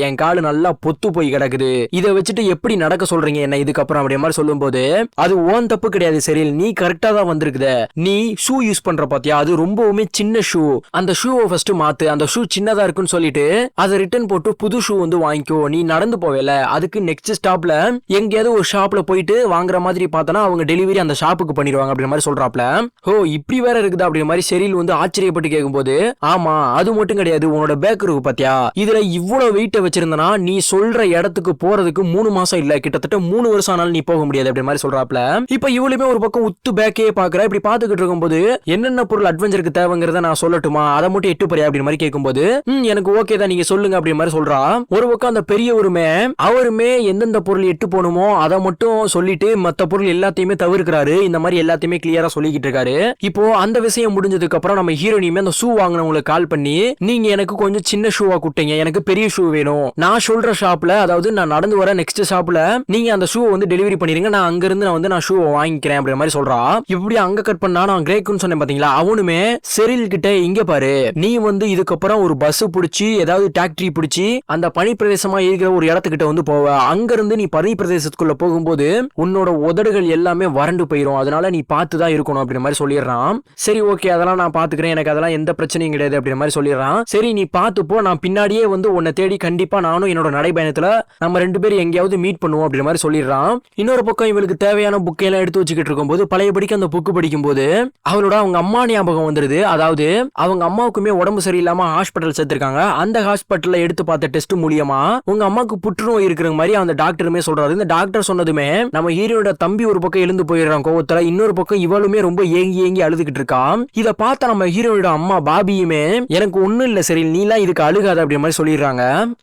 என் காலு நல்லா பொத்து போய் கிடக்குது, இதை வச்சுட்டு எப்படி நடக்க சொல்றீங்க என்ன இதுக்கப்புறம் அப்படிங்கிற மாதிரி சொல்லும் போது, அது ஓன் தப்பு கிடையாது சரி, நீ கரெக்டா தான் வந்திருக்குத, நீ ஷூ யூஸ் பண்ற பாத்தியா, அது ரொம்பவுமே சின்ன ஷூ, அந்த ஷூவை ஃபர்ஸ்ட் மாத்து, அந்த ஷூ சின்னதா இருக்குன்னு சொல்லிட்டு அதை ரிட்டர்ன் போட்டு புது ஷூ வாங்கிக்கோ, நீ நடந்து போவேல, அதுக்கு நெக்ஸ்ட் ஸ்டாப்ல எங்கேயாவது ஒரு ஷாப்ல போயிட்டு வாங்குற மாதிரி பார்த்தனா அவங்க டெலிவரி அந்த ஷாப்புக்கு பண்ணிடுவாங்க அப்படிங்கிற மாதிரி சொல்றாப்ல. ஓ இப்படி வேற இருக்குதா அப்படிங்கிற மாதிரி செரில் ஆச்சரியப்பட்டு கேட்கும்போது, ஆமா அது மட்டும் கிடையாது, உன்னோட பேக் இருக்கு பாத்தியா, இதுல இவ்வளவு வெயிட்ட வச்சிருந்தனா நீ சொல்ற இடத்துக்கு போறதுக்கு 3 மாசம் இல்ல கிட்டத்தட்ட 3 வருஷம் ஆனாலும் நீ போக முடியாது அப்படிங்கிற மாதிரி சொல்றாப்ல. இப்ப இவளுமே ஒரு பக்கம் உத்து பேக்கே பாக்குற. இப்படி பாத்துக்கிட்டு இருக்கும்போது என்னென்ன பொருள் அட்வென்ச்சருக்கு தேவைங்கிறத நான் சொல்லட்டுமா, அதை மட்டும் எட்டு போறியா அப்படிங்கிற மாதிரி கேட்கும்போது, எனக்கு ஓகே தான் நீங்க சொல்லுங்க அப்படிங்கிற மாதிரி சொல்றா. ஒரு பக்கம் அந்த பெரியவருமே அவருமே எந்தெந்த பொருள் எட்டு போகணுமோ அதை மட்டும் சொல்லிட்டு மத்த பொருள் எல்லாத்தையுமே தவிர்க்கிறாரு. இந்த மாதிரி எல்லாத்தையுமே கிளியரா சொல்லிக்கிட்டு இருக்காரு. இப்போ அந்த விஷயம் முடிஞ்சதுக்கு அப்புறம் நம்ம ஹீரோனியுமே அந்த ஷூ வாங்கினவங்களுக்கு கால் பண்ணி, நீங்க எனக்கு கொஞ்சம் சின்ன ஷூவா குட்டீங்க, எனக்கு பெரிய ஷூ வேணும், நான் சொல்ற ஷாப்ல, அதாவது நான் நடந்து வர நெக்ஸ்ட் ஷாப்ல நீங்க அந்த ஷூ டெலிவரி பண்ணிருங்க, நான் அங்க இருந்து நான் ஷூ வாங்கிக்கிறேன் அப்படிங்கிற மாதிரி சொல்றா. இப்படி அங்க கட் பண்ணா நான் கிரேக்குன்னு சொன்னேன் பாத்தீங்களா, அவனுமே செரில் கிட்ட இங்க பாரு, நீ இதுக்கப்புறம் ஒரு பஸ் பிடிச்சி ஏதாவது டாக்டரி பிடிச்சி அந்த பனி பிரதேசமா இருக்கிற ஒரு இடத்துக்கிட்ட போவ, அங்க இருந்து நீ பனி பிரதேசத்துக்குள்ள போகும்போது உன்னோட உதடுகள் எல்லாமே வறண்டு போயிடும், அதனால நீ பார்த்துதான் இருக்கணும் அப்படிங்கிற மாதிரி சொல்லிடுறான். சரி ஓகே அதெல்லாம் நான் பாத்துக்கிறேன், எனக்கு அதெல்லாம் எந்த பிரச்சனையும் கிடையாது முடியாது அப்படின்ற மாதிரி சொல்லிடுறான். சரி நீ பாத்துப்போ, நான் பின்னாடியே வந்து உன்னை தேடி கண்டிப்பா நானும் என்னோட நடைபயணத்துல நம்ம 2 பேரும் எங்கேயாவது மீட் பண்ணுவோம் அப்படின்ற மாதிரி சொல்லிடுறான். இன்னொரு பக்கம் இவளுக்கு தேவையான புக்கை எல்லாம் எடுத்து வச்சுக்கிட்டு இருக்கும்போது பழையபடிக்கு அந்த புக்கு படிக்கும் போது அவளோட அவங்க அம்மா ஞாபகம் வந்துருது. அதாவது அவங்க அம்மாவுக்குமே உடம்பு சரியில்லாம ஹாஸ்பிட்டல் சேர்த்திருக்காங்க. அந்த ஹாஸ்பிட்டல்ல எடுத்து பார்த்த டெஸ்ட் மூலியமா உங்க அம்மாவுக்கு புற்றுநோய் இருக்கிற மாதிரி அந்த டாக்டருமே சொல்றாரு. இந்த டாக்டர் சொன்னதுமே நம்ம ஹீரோட தம்பி ஒரு பக்கம் எழுந்து போயிடுறான் கோவத்துல. இன்னொரு பக்கம் இவளுமே ரொம்ப ஏங்கி ஏங்கி அழுதுகிட்டு இருக்கான். இத பார்த்த நம்ம ஹீரோட அம்மா பாபியுமே எனக்கு ஒண்ணும் இல்ல சரி நீலாம் இதுக்கு அழுகாத அப்படி மாதிரி சொல்லிடுறாங்க.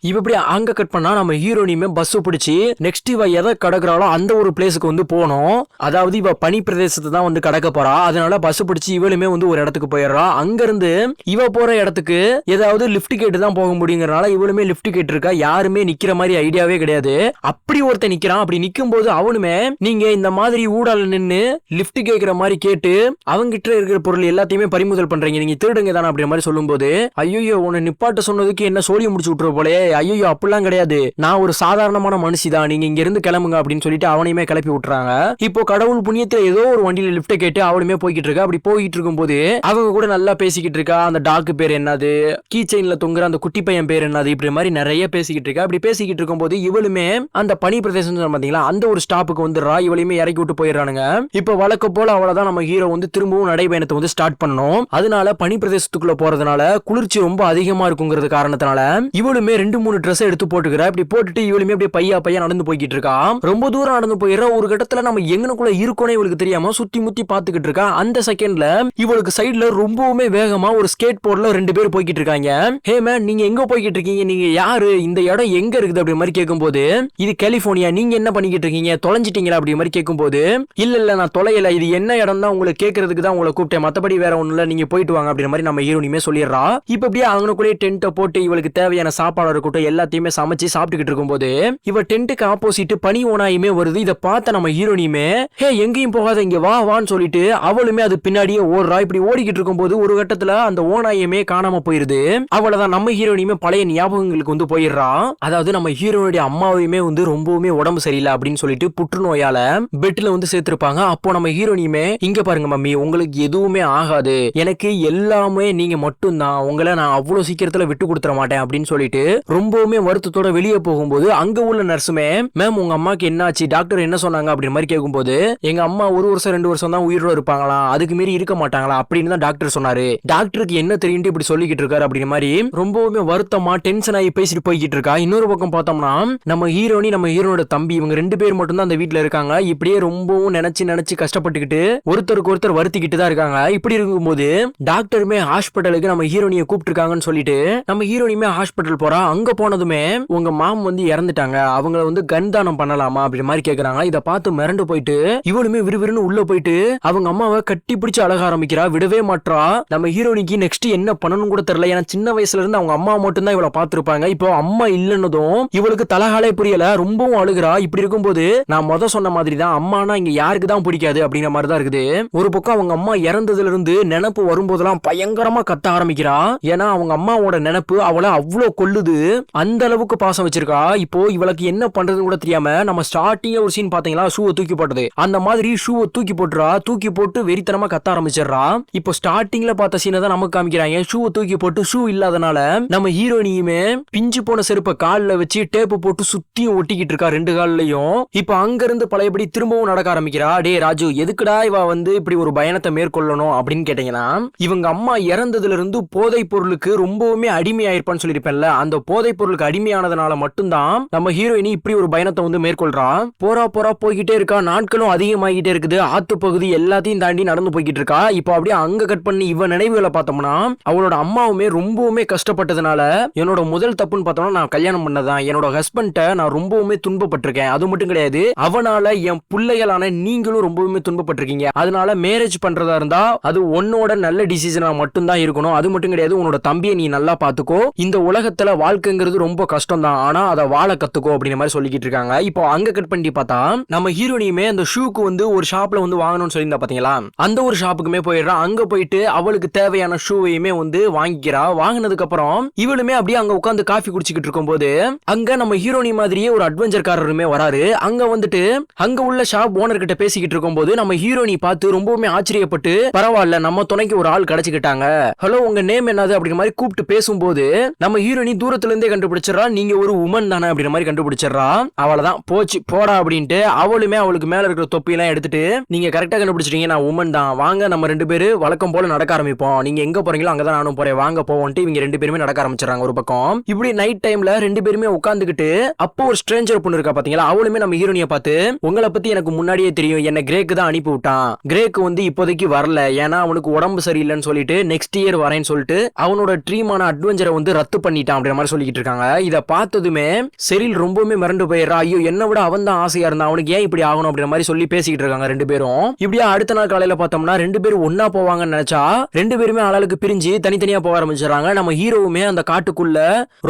இவ இப்படி அங்க கட் பண்ணா நம்ம ஹீரோனியுமே பஸ் பிடிச்சி நெக்ஸ்ட் இவ எதை கடக்குறாளோ அந்த ஒரு பிளேஸுக்கு வந்து போனோம். அதாவது இவ பனி பிரதேசத்தை தான் வந்து கடக்க போறா. அதனால பஸ் பிடிச்சி இவளுமே வந்து ஒரு இடத்துக்கு போயிடுறா. அங்க இருந்து இவ போற இடத்துக்கு ஏதாவது லிப்ட் கேட்டு தான் போக முடியுங்கிறனால இவளுமே லிப்ட் கேட்டு இருக்கா. யாருமே நிக்கிற மாதிரி ஐடியாவே கிடையாது. அப்படி ஒருத்தன் நிக்கிறான். அப்படி நிக்கும் போது அவனுமே நீங்க இந்த மாதிரி ஊடால நின்னு லிப்ட் கேட்கிற மாதிரி கேட்டு அவங்க கிட்ட இருக்கிற பொருள் எல்லாத்தையுமே பறிமுதல் பண்றீங்க, நீங்க திருடுங்க தானே அப்படி மாதிரி சொல்லும் போது ஐயோ உன்னை நிப்பாட்ட சொன்னதுக்கு என்ன சோழிய முடிச்சு விட்டுற போலே, ஐயோ அப்படிலாம் கிடையாது, நான் ஒரு சாதாரணமான மனுஷி தான், நீங்க இங்க இருந்து கிளம்புங்க அப்படின்னு சொல்லிட்டு அவனையுமே கிளப்பி விட்டுறாங்க. இப்போ கடவுள் புண்ணியத்துல ஏதோ ஒரு வண்டியில லிப்ட கேட்டு அவளுமே போய்கிட்டு இருக்கா. அப்படி போய்கிட்டு இருக்கும் போது அவங்க கூட நல்லா பேசிக்கிட்டு இருக்கா. அந்த டாக்கு பேர் என்னது, கீ செயின்ல தொங்குற அந்த குட்டி பையன் பேர் என்னது, இப்படி மாதிரி நிறைய பேசிக்கிட்டு இருக்கா. அப்படி பேசிக்கிட்டு இருக்கும் போது இவளுமே அந்த பனி பிரதேசம் பாத்தீங்களா அந்த ஒரு ஸ்டாப்புக்கு வந்துடுறா. இவளையுமே இறக்கி விட்டு போயிடுறானுங்க. இப்போ வழக்க போல அவ்வளவுதான் நம்ம ஹீரோ வந்து திரும்பவும் நடைபயணத்தை வந்து ஸ்டார்ட் பண்ணணும். அதனால பனி பிரதேசத்துக்குள்ள போறதுனால குளிர்ச்சி ரொம்ப அதிகமா இருக்குங்கிறது காரணத்தினால இவளுமே 2-3 ட்ரெஸ் எடுத்து போட்டுக்கிறா. இப்படி போட்டுட்டு இவளுமே அப்படியே பையா நடந்து போய்கிட்டு இருக்கா. ரொம்ப தூரம் நடந்து போயிடுற. ஒரு கட்டத்துல நம்ம எங்கனுக்குள்ள இருக்கோனே இவளுக்கு தெரியாம சுத்தி முத்தி பாத்துக்கிட்டு இருக்கா. அந்த செகண்ட்ல இவளுக்கு சைடுல ரொம்பவுமே வேகமா ஒரு ஸ்கேட் போர்ட்ல 2 பேர் போய்கிட்டு இருக்காங்க. ஹே மேன் நீங்க எங்க போய்கிட்டு இருக்கீங்க, நீங்க யாரு, இந்த இடம் எங்க இருக்குது அப்படி மாதிரி கேட்கும்போது இது கலிபோர்னியா, நீங்க என்ன பண்ணிக்கிட்டு இருக்கீங்க, தொலைஞ்சிட்டீங்களா அப்படி மாதிரி கேட்கும்போது இல்ல நான் தொலையல, இது என்ன இடம் தான் உங்களுக்கு கேட்கறதுக்கு தான் உங்களை கூப்பிட்டேன், மத்தபடி வேற ஒண்ணு இல்ல, நீங்க போயிட்டு வாங்க அப்படின்ற மாதிரி நம்ம ஹீரோனியுமே சொல்லிடுறா. இப்ப அப்படியே அவங்களுக்குள்ளே டென்ட்டை போட்டு இவளுக்கு தேவையான சாப்பாடு இருக்கட்டும் எல்லாத்தையுமே சமைச்சு சாப்பிட்டுக்கிட்டு இருக்கும்போது இவ டென்ட்டுக்கு ஆப்போசிட் பனி ஓனாயுமே வருது. இதை பார்த்த நம்ம ஹீரோனியுமே ஹே எங்கேயும் போகாத இங்க வா வான்னு சொல்லிட்டு அவளுமே அது பின்னாடியே ஓடுறா. இப்படி ஓடிக்கிட்டு இருக்கும்போது ஒரு கட்டத்துல அந்த ஓனாயுமே காணாம போயிருது. அவ்வளவுதான் நம்ம ஹீரோனியுமே பழைய ஞாபகங்களுக்கு வந்து போயிடுறா. அதாவது நம்ம ஹீரோனுடைய அம்மாவையுமே வந்து ரொம்பவுமே உடம்பு சரியில்லை அப்படின்னு சொல்லிட்டு புற்றுநோயால பெட்ல வந்து சேர்த்திருப்பாங்க. அப்போ நம்ம ஹீரோனியுமே இங்க பாருங்க மம்மி உங்களுக்கு எதுவுமே ஆகாது, எனக்கு எல்லாமே நீங்க மட்டும்தான், உங்களை நான் அவ்வளவு சீக்கிரத்துல விட்டு கொடுத்துட மாட்டேன் அப்படின்னு சொல்லிட்டு ரொம்பவுமே வருத்தத்தோட வெளியே போகும்போது அங்க உள்ள நர்ஸுமே மேம் உங்க அம்மாக்கு என்னாச்சு, டாக்டர் என்ன சொன்னாங்க அப்படின்ற மாதிரி கேட்கும்போது எங்க அம்மா 1 வருஷம் 2 வருஷம் தான் உயிரோட இருப்பாங்களா, அதுக்கு மீறி இருக்க மாட்டாங்களா அப்படின்னு தான் டாக்டர் சொன்னாரு, டாக்டருக்கு என்ன தெரியும் இப்படி சொல்லிக்கிட்டு இருக்காரு அப்படின்ற மாதிரி ரொம்பவுமே வருத்தமா டென்ஷன் ஆகி பேசிட்டு போய்கிட்டு இருக்கா. இன்னொரு பக்கம் பார்த்தோம்னா நம்ம ஹீரோனி நம்ம ஹீரோனோட தம்பி இவங்க 2 பேர் மட்டும் தான் அந்த வீட்டுல இருக்காங்க. இப்படியே ரொம்பவும் நினைச்சு கஷ்டப்பட்டுக்கிட்டு ஒருத்தருக்கு ஒருத்தர் வருத்திக்கிட்டு தான் இருக்காங்க. இப்படி இருக்கும்போது டாக்டருமே ஹாஸ்பிட்டலுக்கு நம்ம ஹீரோனியை கூப்பிட்டு இருக்காங்கன்னு சொல்லிட்டு நம்ம ஹீரோனியுமே ஹாஸ்பிட்டல் போறா. அங்க போனதுமே உங்க மாம் வந்து இறந்துட்டாங்க, அவங்கள வந்து கண்தானம் பண்ணலாமா அப்படி மாதிரி கேக்குறாங்க. இதை பார்த்து மிரண்டு போயிட்டு இவளுமே விறுவிறுன்னு உள்ள போயிட்டு அவங்க அம்மாவை கட்டி பிடிச்சு அழக ஆரம்பிக்கிறா, விடவே மாற்றா. நம்ம ஹீரோனிக்கு நெக்ஸ்ட் என்ன பண்ணணும் கூட தெரியல. ஏன்னா சின்ன வயசுல இருந்து அவங்க அம்மா மட்டும் தான் இவளை பார்த்திருப்பாங்க. இப்போ அம்மா இல்லன்னதும் இவளுக்கு தலகாலே புரியல, ரொம்பவும் அழுகிறா. இப்படி இருக்கும்போது நான் சொன்ன மாதிரி தான் அம்மானா இங்க யாருக்கு தான் பிடிக்காது அப்படிங்கிற மாதிரி தான் இருக்குது. ஒரு பக்கம் அவங்க அம்மா இறந்ததுல இருந்து நினைப்பு வரும்போதெல்லாம் பயங்கரமா கத்த ஆரம்பிக்கிறா. ஏன்னா அவங்க அம்மாவோட நினைப்பு அவளை அவ்வளவு கொல்லுது, அந்த அளவுக்கு பாசம் வச்சிருக்கா. இப்போ இவளுக்கு என்ன பண்றதுன்னு கூட தெரியாம நம்ம ஸ்டார்டிங் ஒரு சீன் பாத்தீங்களா ஷூவை தூக்கி போட்டது, அந்த மாதிரி ஷூவை தூக்கி போட்டுறா. தூக்கி போட்டு வெறித்தனமா கத்த ஆரம்பிச்சிடறா. இப்போ ஸ்டார்டிங்ல பார்த்த சீனை தான் நமக்கு காமிக்கிறாங்க. ஷூவை தூக்கி போட்டு ஷூ இல்லாதனால நம்ம ஹீரோனியுமே பிஞ்சு போன செருப்பை காலில் வச்சு டேப்பு போட்டு சுத்தியும் ஒட்டிக்கிட்டு இருக்கா 2 கால்லையும். இப்போ அங்க இருந்து பழையபடி திரும்பவும் நடக்க ஆரம்பிக்கிறா. டே ராஜு எதுக்குடா இவ வந்து இப்படி ஒரு பயணத்தை மேற்கொள்ளணும் அப்படின்னு கேட்டீங்கன்னா இவங்க அம்மா இறந்ததுல இருந்து போதை பொருளுக்கு ரொம்பவுமே அடிமையாயிருப்பான்னு சொல்லியிருப்பேன்ல, அந்த போதை பொருளுக்கு அடிமையானதுனால மட்டும்தான் நம்ம ஹீரோயினி இப்படி ஒரு பயணத்தை வந்து மேற்கொள்றா. போறா போய்கிட்டே இருக்கா. நாட்களும் அதிகமாகிட்டே இருக்குது. ஆத்து பகுதி எல்லாத்தையும் தாண்டி நடந்து போய்கிட்டு இருக்கா. இப்போ அப்படியே அங்க கட் பண்ணி இவ நினைவுகளை பார்த்தோம்னா அவளோட அம்மாவுமே ரொம்பவுமே கஷ்டப்பட்டதுனால என்னோட முதல் தப்புன்னு பார்த்தோம்னா நான் கல்யாணம் பண்ணதான், என்னோட ஹஸ்பண்ட நான் ரொம்பவுமே துன்பப்பட்டிருக்கேன். அது மட்டும் கிடையாது அவனால என் பிள்ளைகளான நீங்களும் ரொம்பவுமே துன்பப்பட்டிருக்கீங்க. அதனால மேரேஜ் பண்றதா இருந்தா அது உன்னோட நல்ல டிசிஷனா மட்டும்தான் இருக்கணும். அது மட்டும் கிடையாது உன்னோட தம்பியை நீ நல்லா பாத்துக்கோ. இந்த உலகத்துல வாழ்க்கைங்கிறது ரொம்ப கஷ்டம் தான், ஆனா அதை வாழ கத்துக்கோ அப்படிங்கிற மாதிரி சொல்லிக்கிட்டு இருக்காங்க. இப்போ அங்க கட் பண்ணி பார்த்தா நம்ம ஹீரோனியுமே அந்த ஷூக்கு வந்து ஒரு ஷாப்ல வந்து வாங்கணும்னு சொல்லியிருந்தா பாத்தீங்களா, அந்த ஒரு ஷாப்புக்குமே போயிடுறா. அங்க போயிட்டு அவளுக்கு தேவையான ஷூவையுமே வந்து வாங்கிக்கிறா. வாங்கினதுக்கு அப்புறம் இவளுமே அப்படியே அங்க உட்காந்து காஃபி குடிச்சுக்கிட்டு இருக்கும் போது அங்க நம்ம ஹீரோனி மாதிரியே ஒரு அட்வென்ச்சர் காரருமே வராரு. அங்க வந்துட்டு அங்க உள்ள ஷாப் ஓனர் கிட்ட பேசிக்கிட்டு இருக்கும் போது நம்ம ஹீரோனி பார்த்து ரொம்பவுமே ஆச்சரியப்பட்டு பரவாயில்ல நம்ம துணைக்கு ஒரு ஆள் கிடைச்சுக்கிட்டாங்க, ஹலோ உங்க நேம் என்னது அப்படிங்கிற மாதிரி கூப்பிட்டு பேசும்போது நம்ம ஹீரோயினி தூரத்துல இருந்தே கண்டுபிடிச்சிடறா, நீங்க ஒரு உமன் தானே அப்படிங்கிற மாதிரி கண்டுபிடிச்சிடறா. அவளதான் போச்சு போடா அப்படின்ட்டு அவளுமே அவளுக்கு மேல இருக்கிற தொப்பியெல்லாம் எடுத்துட்டு, நீங்க கரெக்டா கண்டுபிடிச்சிட்டீங்க, நான் உமன் தான், வாங்க நம்ம 2 பேரு வழக்கம் போல நடக்க ஆரம்பிப்போம், நீங்க எங்க போறீங்களோ அங்கதான் நானும் போறேன், வாங்க போவோன்ட்டு இவங்க 2 பேருமே நடக்க ஆரம்பிச்சிடறாங்க ஒரு பக்கம். இப்படி நைட் டைம்ல 2 பேருமே உட்காந்துக்கிட்டு, அப்போ ஒரு ஸ்ட்ரேஞ்சர் பொண்ணு இருக்கா பாத்தீங்களா, அவளுமே நம்ம ஹீரோனியை பார்த்து, உங்களை பத்தி எனக்கு முன்னாடியே தெரியும், என்ன கிரேக்கு தான் அனுப்பி விட்டான், கிரேக்கு வந்து இப்போதைக்கு வரல, ஏன்னா அவனுக்கு உடம்பு சரியில்லைன்னு சொல்லிட்டு நெக்ஸ்ட் இயர் வரேன்னு சொல்லிட்டு அவனோட ட்ரீமான அட்வென்ச்சரை வந்து ரத்து பண்ணிட்டான் அப்படிங்கிற மாதிரி சொல்லிக்கிட்டு இருக்காங்க. இதை பார்த்ததுமே செரில் ரொம்பவுமே மிரண்டு போயிடுறா, ஐயோ என்ன விட அவன் தான் ஆசையா இருந்தான், அவனுக்கு ஏன் இப்படி ஆகணும் அப்படிங்கிற மாதிரி சொல்லி பேசிக்கிட்டு இருக்காங்க 2 பேரும். இப்படியா அடுத்த நாள் காலையில பார்த்தோம்னா 2 பேரும் ஒன்னா போவாங்கன்னு நினைச்சா 2 பேருமே ஆளாளுக்கு பிரிஞ்சு தனித்தனியா போக ஆரம்பிச்சிடறாங்க. நம்ம ஹீரோவுமே அந்த காட்டுக்குள்ள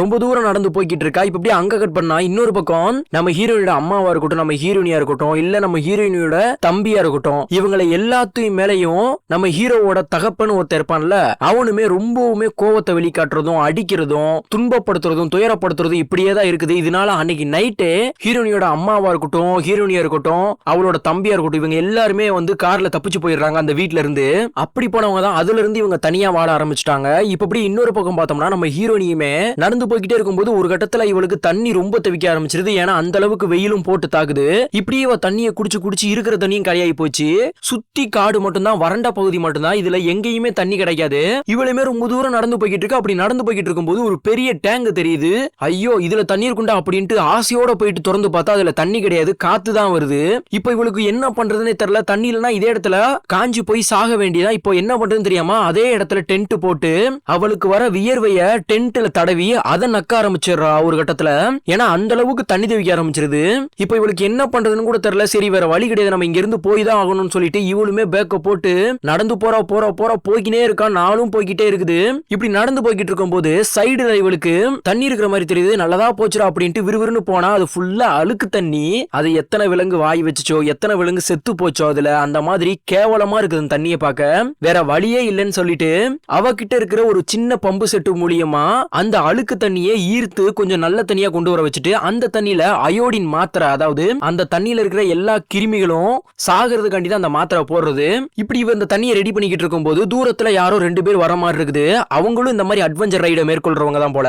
ரொம்ப தூரம் நடந்து போய்கிட்டு இருக்கா. இப்ப அப்படியே அங்க கட் பண்ணா இன்னொரு பக்கம் நம்ம ஹீரோயினோட அம்மாவா இருக்கட்டும், நம்ம ஹீரோயினியா இருக்கட்டும், இல்ல நம்ம ஹீரோயினியோட தம்பியா இருக்கட்டும், இவங்களை எல்லாத்தையும் மேலையும் நம்ம ஹீரோவோட தகப்பன்னு ஒருத்தர் இருப்பான்ல, அவனுமே ரொம்பவுமே கோவத்தை வெளிக்காட்டுறதும் அடிக்கிறதும் துன்பப்படுத்துறதும் துயரப்படுத்துறதும் இப்படியே தான் இருக்குது. இதனால அன்னைக்கு நைட்டே ஹீரோயினியோட அம்மாவா இருக்கட்டும், ஹீரோயினியா இருக்கட்டும், அவளோட தம்பியா இருக்கட்டும், இவங்க எல்லாருமே வந்து கார்ல தப்பிச்சு போயிடுறாங்க அந்த வீட்ல இருந்து. அப்படி போனவங்க தான் அதுல இருந்து இவங்க தனியா வாழ ஆரம்பிச்சிட்டாங்க. இப்ப இப்படி இன்னொரு பக்கம் பார்த்தோம்னா நம்ம ஹீரோயினியுமே நடந்து போய்கிட்டே இருக்கும்போது ஒரு கட்டத்துல இவளுக்கு தண்ணி ரொம்ப தவிக்க ஆரம்பிச்சிருது. ஏன்னா அந்த அளவுக்கு வெயிலும் போட்டு தாக்குது. இப்படியே இவ தண்ணியை குடிச்சு குடிச்சு இருக்கிற தண்ணியும் கரையாகி போச்சு. சுத்தி காடு மட்டும்தான், வறண்ட பகுதி மட்டும்தான், இதுல எங்கேயுமே தண்ணி கிடைக்காது. இவளுமே ரொம்ப தூரம் நடந்து போய்கிட்டு இருக்கு. அப்படி நடந்து போய்கிட்டு இருக்கும்போது ஒரு பெரிய டேங்க் தெரியுது. ஐயோ இதுல தண்ணி இருக்குண்டா அப்படின்ட்டு ஆசையோட போயிட்டு திறந்து பார்த்தா அதுல தண்ணி கிடையாது, காத்து தான் வருது. இப்ப இவளுக்கு என்ன பண்றதுன்னே தெரியல. தண்ணி இல்லைன்னா இதே இடத்துல காஞ்சி போய் சாக வேண்டியதா. இப்போ என்ன பண்றதுன்னு தெரியாம அதே இடத்துல டென்ட் போட்டு அவளுக்கு வர வியர்வைய டென்ட்ல தடவி அதை நக்க ஆரம்பிச்சிடுறா ஒரு கட்டத்துல. ஏன்னா அந்த அளவுக்கு தண்ணி தவிக்க ஆரம்பிச்சிருது. இப்ப இவளுக்கு என்ன பண்றதுன்னு கூட தெரியல. சரி வேற வழி கிடையாது, நம்ம இங்க இருந்து போய் தான் ஆகணும்னு சொல்லிட்டு இவளுமே பேக்க போட்டு நடந்து போறா போறா போறா போய்கினே இருக்கா. நாளும் போய்கிட்டே இருக்குது. இப்படி நடந்து போய்கிட்டு இருக்கும் போது சைடுல இவளுக்கு தண்ணி இருக்கிற மாதிரி தெரியுது. நல்லதா போச்சுரா அப்படின்ட்டு விறுவிறுன்னு போனா அது ஃபுல்லா அழுக்கு தண்ணி. அது எத்தனை விலங்கு வாய் வச்சுச்சோ, எத்தனை விலங்கு செத்து போச்சோ அதுல, அந்த மாதிரி கேவலமா இருக்குது தண்ணியை பார்க்க. வேற வழியே இல்லைன்னு சொல்லிட்டு அவகிட்ட இருக்கிற ஒரு சின்ன பம்பு செட்டு மூலியமா அந்த அழுக்கு தண்ணியை ஈர்த்து கொஞ்சம் நல்ல தண்ணியா கொண்டு வர வச்சுட்டு அந்த தண்ணியில அயோடின் மாத்திரை, அதாவது அந்த தண்ணியில இருக்கிற எல்லா கிருமிகளும் சாகிறதுக்காண்டி தான் அந்த மாத்திரை போடுறது. இப்படி இவ இந்த தண்ணியை ரெடி பண்ணிக்கிட்டு இருக்கும் போது தூரத்துல யாரோ 2 பேர் வர மாதிரி இருக்குது. அவங்களும் இந்த மாதிரி அட்வென்ச்சர் ரைடை மேற்கொள்றவங்க தான் போல.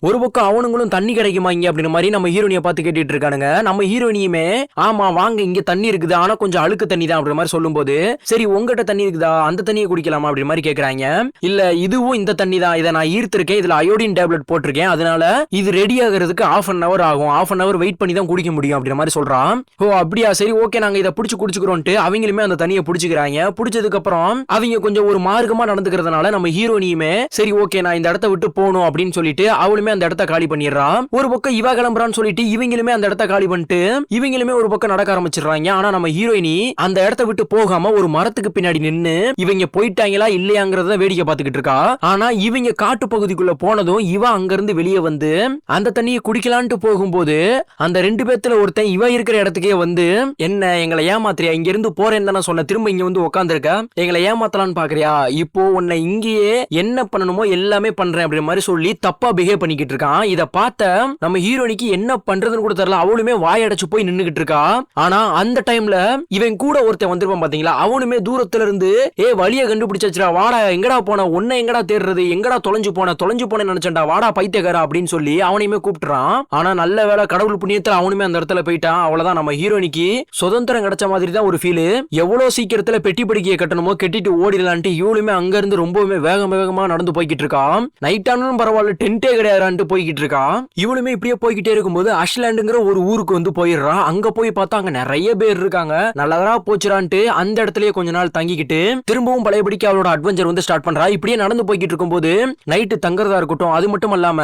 ஒரு பக்கம் அவனுங்களும் தண்ணி கிடைக்குமா இங்க அப்படின்ற மாதிரி நம்ம ஹீரோனியை பார்த்து கேட்டுட்டு இருக்கானுங்க. நம்ம ஹீரோனியுமே ஆமா வாங்க இங்க தண்ணி இருக்குது, ஆனா கொஞ்சம் அழுக்கு தண்ணி தான் அப்படின்ற மாதிரி சொல்லும் போது, சரி உங்ககிட்ட தண்ணி இருக்குதா, அந்த தண்ணியை குடிக்கலாமா அப்படின்ற மாதிரி கேக்குறாங்க. இல்ல இதுவும் இந்த தண்ணி தான், இதை நான் ஈர்த்திருக்கேன், இதுல அயோடின் டேப்லெட் போட்டிருக்கேன், அதனால இது ரெடி ஆகிறதுக்கு ½ அன் அவர் ஆகும், ½ அன் அவர் வெயிட் பண்ணி தான் குடிக்க முடியும் அப்படின்ற மாதிரி சொல்றான். ஓ அப்படியா, சரி ஓகே நாங்க இதை பிடிச்சு குடிச்சுக்கிறோம்ட்டு அவங்களுமே அந்த தண்ணியை பிடிச்சுக்கிறாங்க. பிடிச்சதுக்கு அப்புறம் அவங்க கொஞ்சம் ஒரு மார்க்கமா நடந்துக்கிறதுனால நம்ம ஹீரோனியுமே சரி ஓகே நான் இந்த இடத்த விட்டு போகணும் அப்படின்னு சொல்லிட்டு அவளுமே அந்த இடத்த காலி பண்ணிடுறான். ஒரு பக்கம் இவ கிளம்புறான்னு சொல்லிட்டு இவங்களுமே அந்த இடத்த காலி பண்ணிட்டு இவங்களுமே ஒரு பக்கம் நடக்க ஆரம்பிச்சிடுறாங்க. ஆனா நம்ம ஹீரோயினி அந்த இடத்த விட்டு போகாம ஒரு மரத்துக்கு பின்னாடி நின்னு இவங்க போயிட்டாங்களா இல்லையாங்கிறத வேடிக்கை பார்த்துக்கிட்டு இருக்கா. ஆனா இவங்க காட்டு பகுதிக்குள்ள போனதும் இவ அங்க இருந்து வெளியே வந்து அந்த தண்ணியை குடிக்கலான்ட்டு போகும்போது அந்த 2 பேத்துல ஒருத்தன் இவ இருக்கிற இடத்துக்கே வந்து, என்ன எங்களை ஏமாத்திரியா, இங்க இருந்து போறேன்னு தானே சொன்ன, திரும்ப இங்க வந்து உட்காந்துருக்க, எங்களை ஏமாத்தலான்னு பாக்குறியா, இப்போ உன்னை இங்கேயே என்ன பண்ணணுமோ எல்லாமே பண்றேன் அப்படின்ற மாதிரி சொல்லி தப்பா பிஹேவ் பண்ணிக்கிட்டு இருக்கான். இத பார்த்த நம்ம ஹீரோனிக்கு என்ன பண்றதுன்னு கூட தெரியல. அவளுமே வாயடைச்சு போய் நின்னுகிட்டு இருக்கா. ஆனா அந்த டைம்ல இவன் கூட ஒருத்தன் வந்திருப்பான் பாத்தீங்களா, அவனுமே தூரத்துல இருந்து வழியை கண்டுபிடிச்சா, வாடா எங்கடா போன, உன்னை எங்கடா தேடுறது, எங்கடா தொலைஞ்சு போன நினைச்சேன்டா, வாடா பைத்தியக்காரா அப்படின்னு சொல்லி அவனையுமே கூப்பிட்டுறான். ஆனா நல்ல வேலை கடவுள் புண்ணியத்துல அவனுமே அந்த இடத்துல போயிட்டான். அவ்வளவுதான், நம்ம ஹீரோனிக்கு சுதந்திரம் கிடைச்ச மாதிரி தான் ஒரு ஃபீல். எவ்வளவு சீக்கிரத்துல பெட்டி படிக்கையை கட்டணுமோ கட்டிட்டு ஓடிடலான்ட்டு இவளுமே அங்க இருந்து ரொம்பவுமே வேகமா நடந்து போய்கிட்டு இருக்கா. நைட் ஆனாலும் பரவாயில்ல டென்ட்டே கிடையாதுன்ட்டு போய்கிட்டு இருக்கா. இவளுமே இப்படியே போய்கிட்டே இருக்கும்போது அஷ்லாண்டுங்கிற ஒரு ஊருக்கு வந்து போயிடுறான். அங்க போய் பார்த்தா அங்க நிறைய பேர் இருக்காங்க. நல்லதா போச்சுறான்ட்டு அந்த இடத்துலயே கொஞ்ச நாள் தங்கிக்கிட்டு திரும்பவும் பழையபடிக்கு அவளோட அட்வென்ச்சர் வந்து ஸ்டார்ட் பண்றா. இப்படியே நடந்து போய்கிட்டு இருக்கும்போது நைட்டு தங்குறதா இருக்கட்டும், அது மட்டும் இல்லாம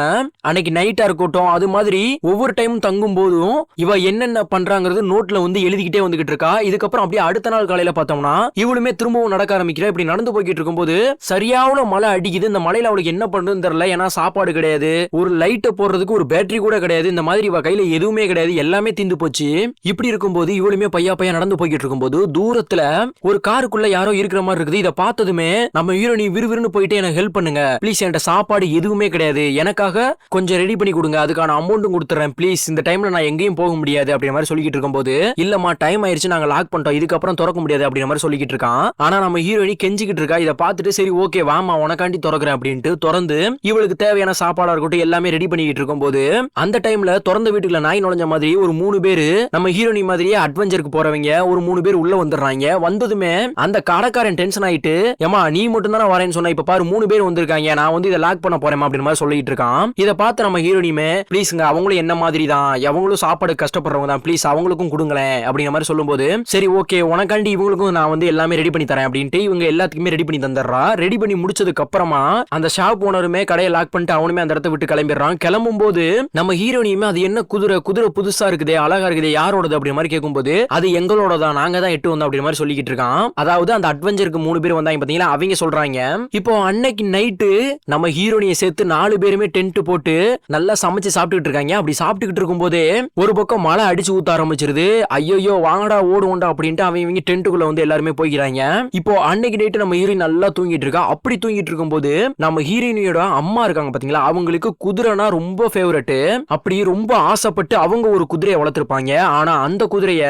அன்னைக்கு நைட்டா இருக்கட்டும், அது மாதிரி ஒவ்வொரு டைமும் தங்கும் போதும் இவ என்னென்ன பண்றாங்கிறது நோட்ல வந்து எழுதிக்கிட்டே வந்துகிட்டு இருக்கா. இதுக்கப்புறம் அப்படியே அடுத்த நாள் காலையில பார்த்தோம்னா இவளுமே திரும்பவும் நடக்க ஆரம்பிக்கிறா. இப்படி நடந்து போய்கிட்டு இருக்கும்போது சரியான மழை அடிக்குது. இந்த மழையில அவளுக்கு என்ன பண்றதுன்னு தெரியல. ஏன்னா சாப்பாடு கிடையாது, ஒரு லைட்டை போடுறதுக்கு ஒரு பேட்டரி கூட கிடையாது, இந்த மாதிரி இவ கையில எதுவுமே கிடையாது, எல்லாமே தீந்து போச்சு. இப்படி இருக்கும்போது இவளுமே பையா நடந்து போய்கிட்டு இருக்கும்போது தூரத்துல ஒரு காருக்குள்ள யாரோ இருக்கிற மாதிரி இருக்குது. இதை பார்த்ததுமே நம்ம ஹீரோனி விறுவிறுன்னு போயிட்டு எனக்கு ஹெல்ப் பண்ணுங்க ப்ளீஸ், என்கிட்ட சாப்பாடு எதுவுமே கிடையாது, எனக்காக கொஞ்சம் ரெடி பண்ணி கொடுங்க, அதுக்கான அமௌண்ட்டும் கொடுத்துறேன் ப்ளீஸ், இந்த டைம்ல நான் எங்கேயும் போக முடியாது அப்படிங்கிற மாதிரி சொல்லிக்கிட்டு இருக்கும்போது, இல்லம்மா டைம் ஆயிருச்சு நாங்க லாக் பண்ணிட்டோம், இதுக்கப்புறம் திறக்க முடியாது அப்படிங்கிற மாதிரி சொல்லிக்கிட்டு இருக்கான். ஆனா நம்ம ஹீரோயினி கெஞ்சிக்கிட்டு இருக்கா. இதை பார்த்துட்டு சரி ஓகே வா வாமா உனக்காண்டி திறக்கிறேன் அப்படின்ட்டு திறந்து இவளுக்கு தேவையான சாப்பாடா இருக்கட்டும் எல்லாமே ரெடி பண்ணிக்கிட்டு இருக்கும் போது அந்த டைம்ல திறந்த வீட்டுக்குள்ள நாய் நுழைஞ்ச மாதிரி ஒரு 3 பேரு நம்ம ஹீரோனி மாதிரியே அட்வென்ச்சருக்கு போறவங்க ஒரு 3 பேர் உள்ள வந்துடுறாங்க. வந்ததுமே அந்த கடைக்காரன் டென்ஷன் ஆயிட்டு ஏமா நீ மட்டும் தானே வரேன்னு சொன்ன, இப்ப பாரு 3 பேர் வந்திருக்காங்க, நான் வந்து இதை லாக் பண்ண போறேன் அப்படின்னு மாதிரி சொல்லிட்டு இருக்கான். இதை பார்த்து நம்ம ஹீரோனியுமே ப்ளீஸ்ங்க அவங்களும் என்ன மாதிரி தான், அவங்களும் சாப்பாடு கஷ்டப்படுறவங்க தான், ப்ளீஸ் அவங்களுக்கும் கொடுங்களேன் அப்படிங்கிற மாதிரி சொல்லும்போது சரி ஓகே உனக்காண்டி இவங்களுக்கும் நான் வந்து எல்லாமே ரெடி பண்ணி தரேன் அப்படின்ட்டு இவங்க எல்லாத்துக்குமே ரெடி பண்ணி தந்துடுறா. ரெடி பண்ணி முடிச்சதுக்கு அப்புறமா அந்த ஷாப் ஓனருமே கடையை லாக் பண்ணிட்டு அவனுமே அந்த இடத்த விட்டு கிளம்பிடுறான். கிளம்பும் போது நம்ம ஹீரோனியுமே அது என்ன குதிரை புதுசா இருக்குதே அழகா இருக்குதே யாரோடது அப்படி மாதிரி கேட்கும்போது அது எங்களோட தான், நாங்க தான் எட்டு வந்தோம் அப்படி மாதிரி சொல்லிக்கிட்டு இருக்கான். அதாவது அந்த அட்வென்ச்சருக்கு 3 பேர் வந்தாங்க பாத்தீங்களா, அவங்க சொல்றாங்க இப்போ அன்னைக்கு நைட்டு நம்ம ஹீரோனியை சேர்த்து 4 பேருமே டென்ட் போட்டு நல்லா சமைச்சு சாப்பிட்டுட்டு இருக்காங்க. அப்படி சாப்பிட்டுக்கிட்டு இருக்கும் போதே ஒரு பக்கம் மழை அடிச்சு ஊத்த ஆரம்பிச்சிருது. ஐயோ வாங்கடா ஓடுவோண்டா அப்படின்ட்டு அவங்க டென்ட்டுக்குள்ள வந்து எல்லாருமே போய்க்கிறாங்க. இப்போ அன்னைக்கு நைட்டு நம்ம ஹீரோயின் நல்லா தூங்கிட்டு இருக்கா. அப்படி தூங்கிட்டு இருக்கும் போது நம்ம ஹீரோயினியோட அம்மா இருக்காங்க பாத்தீங்களா, அவங்களுக்கு குதிரைனா ரொம்ப ஃபேவரட். அப்படி ரொம்ப ஆசைப்பட்டு அவங்க ஒரு குதிரையை வளர்த்திருப்பாங்க. ஆனா அந்த குதிரைய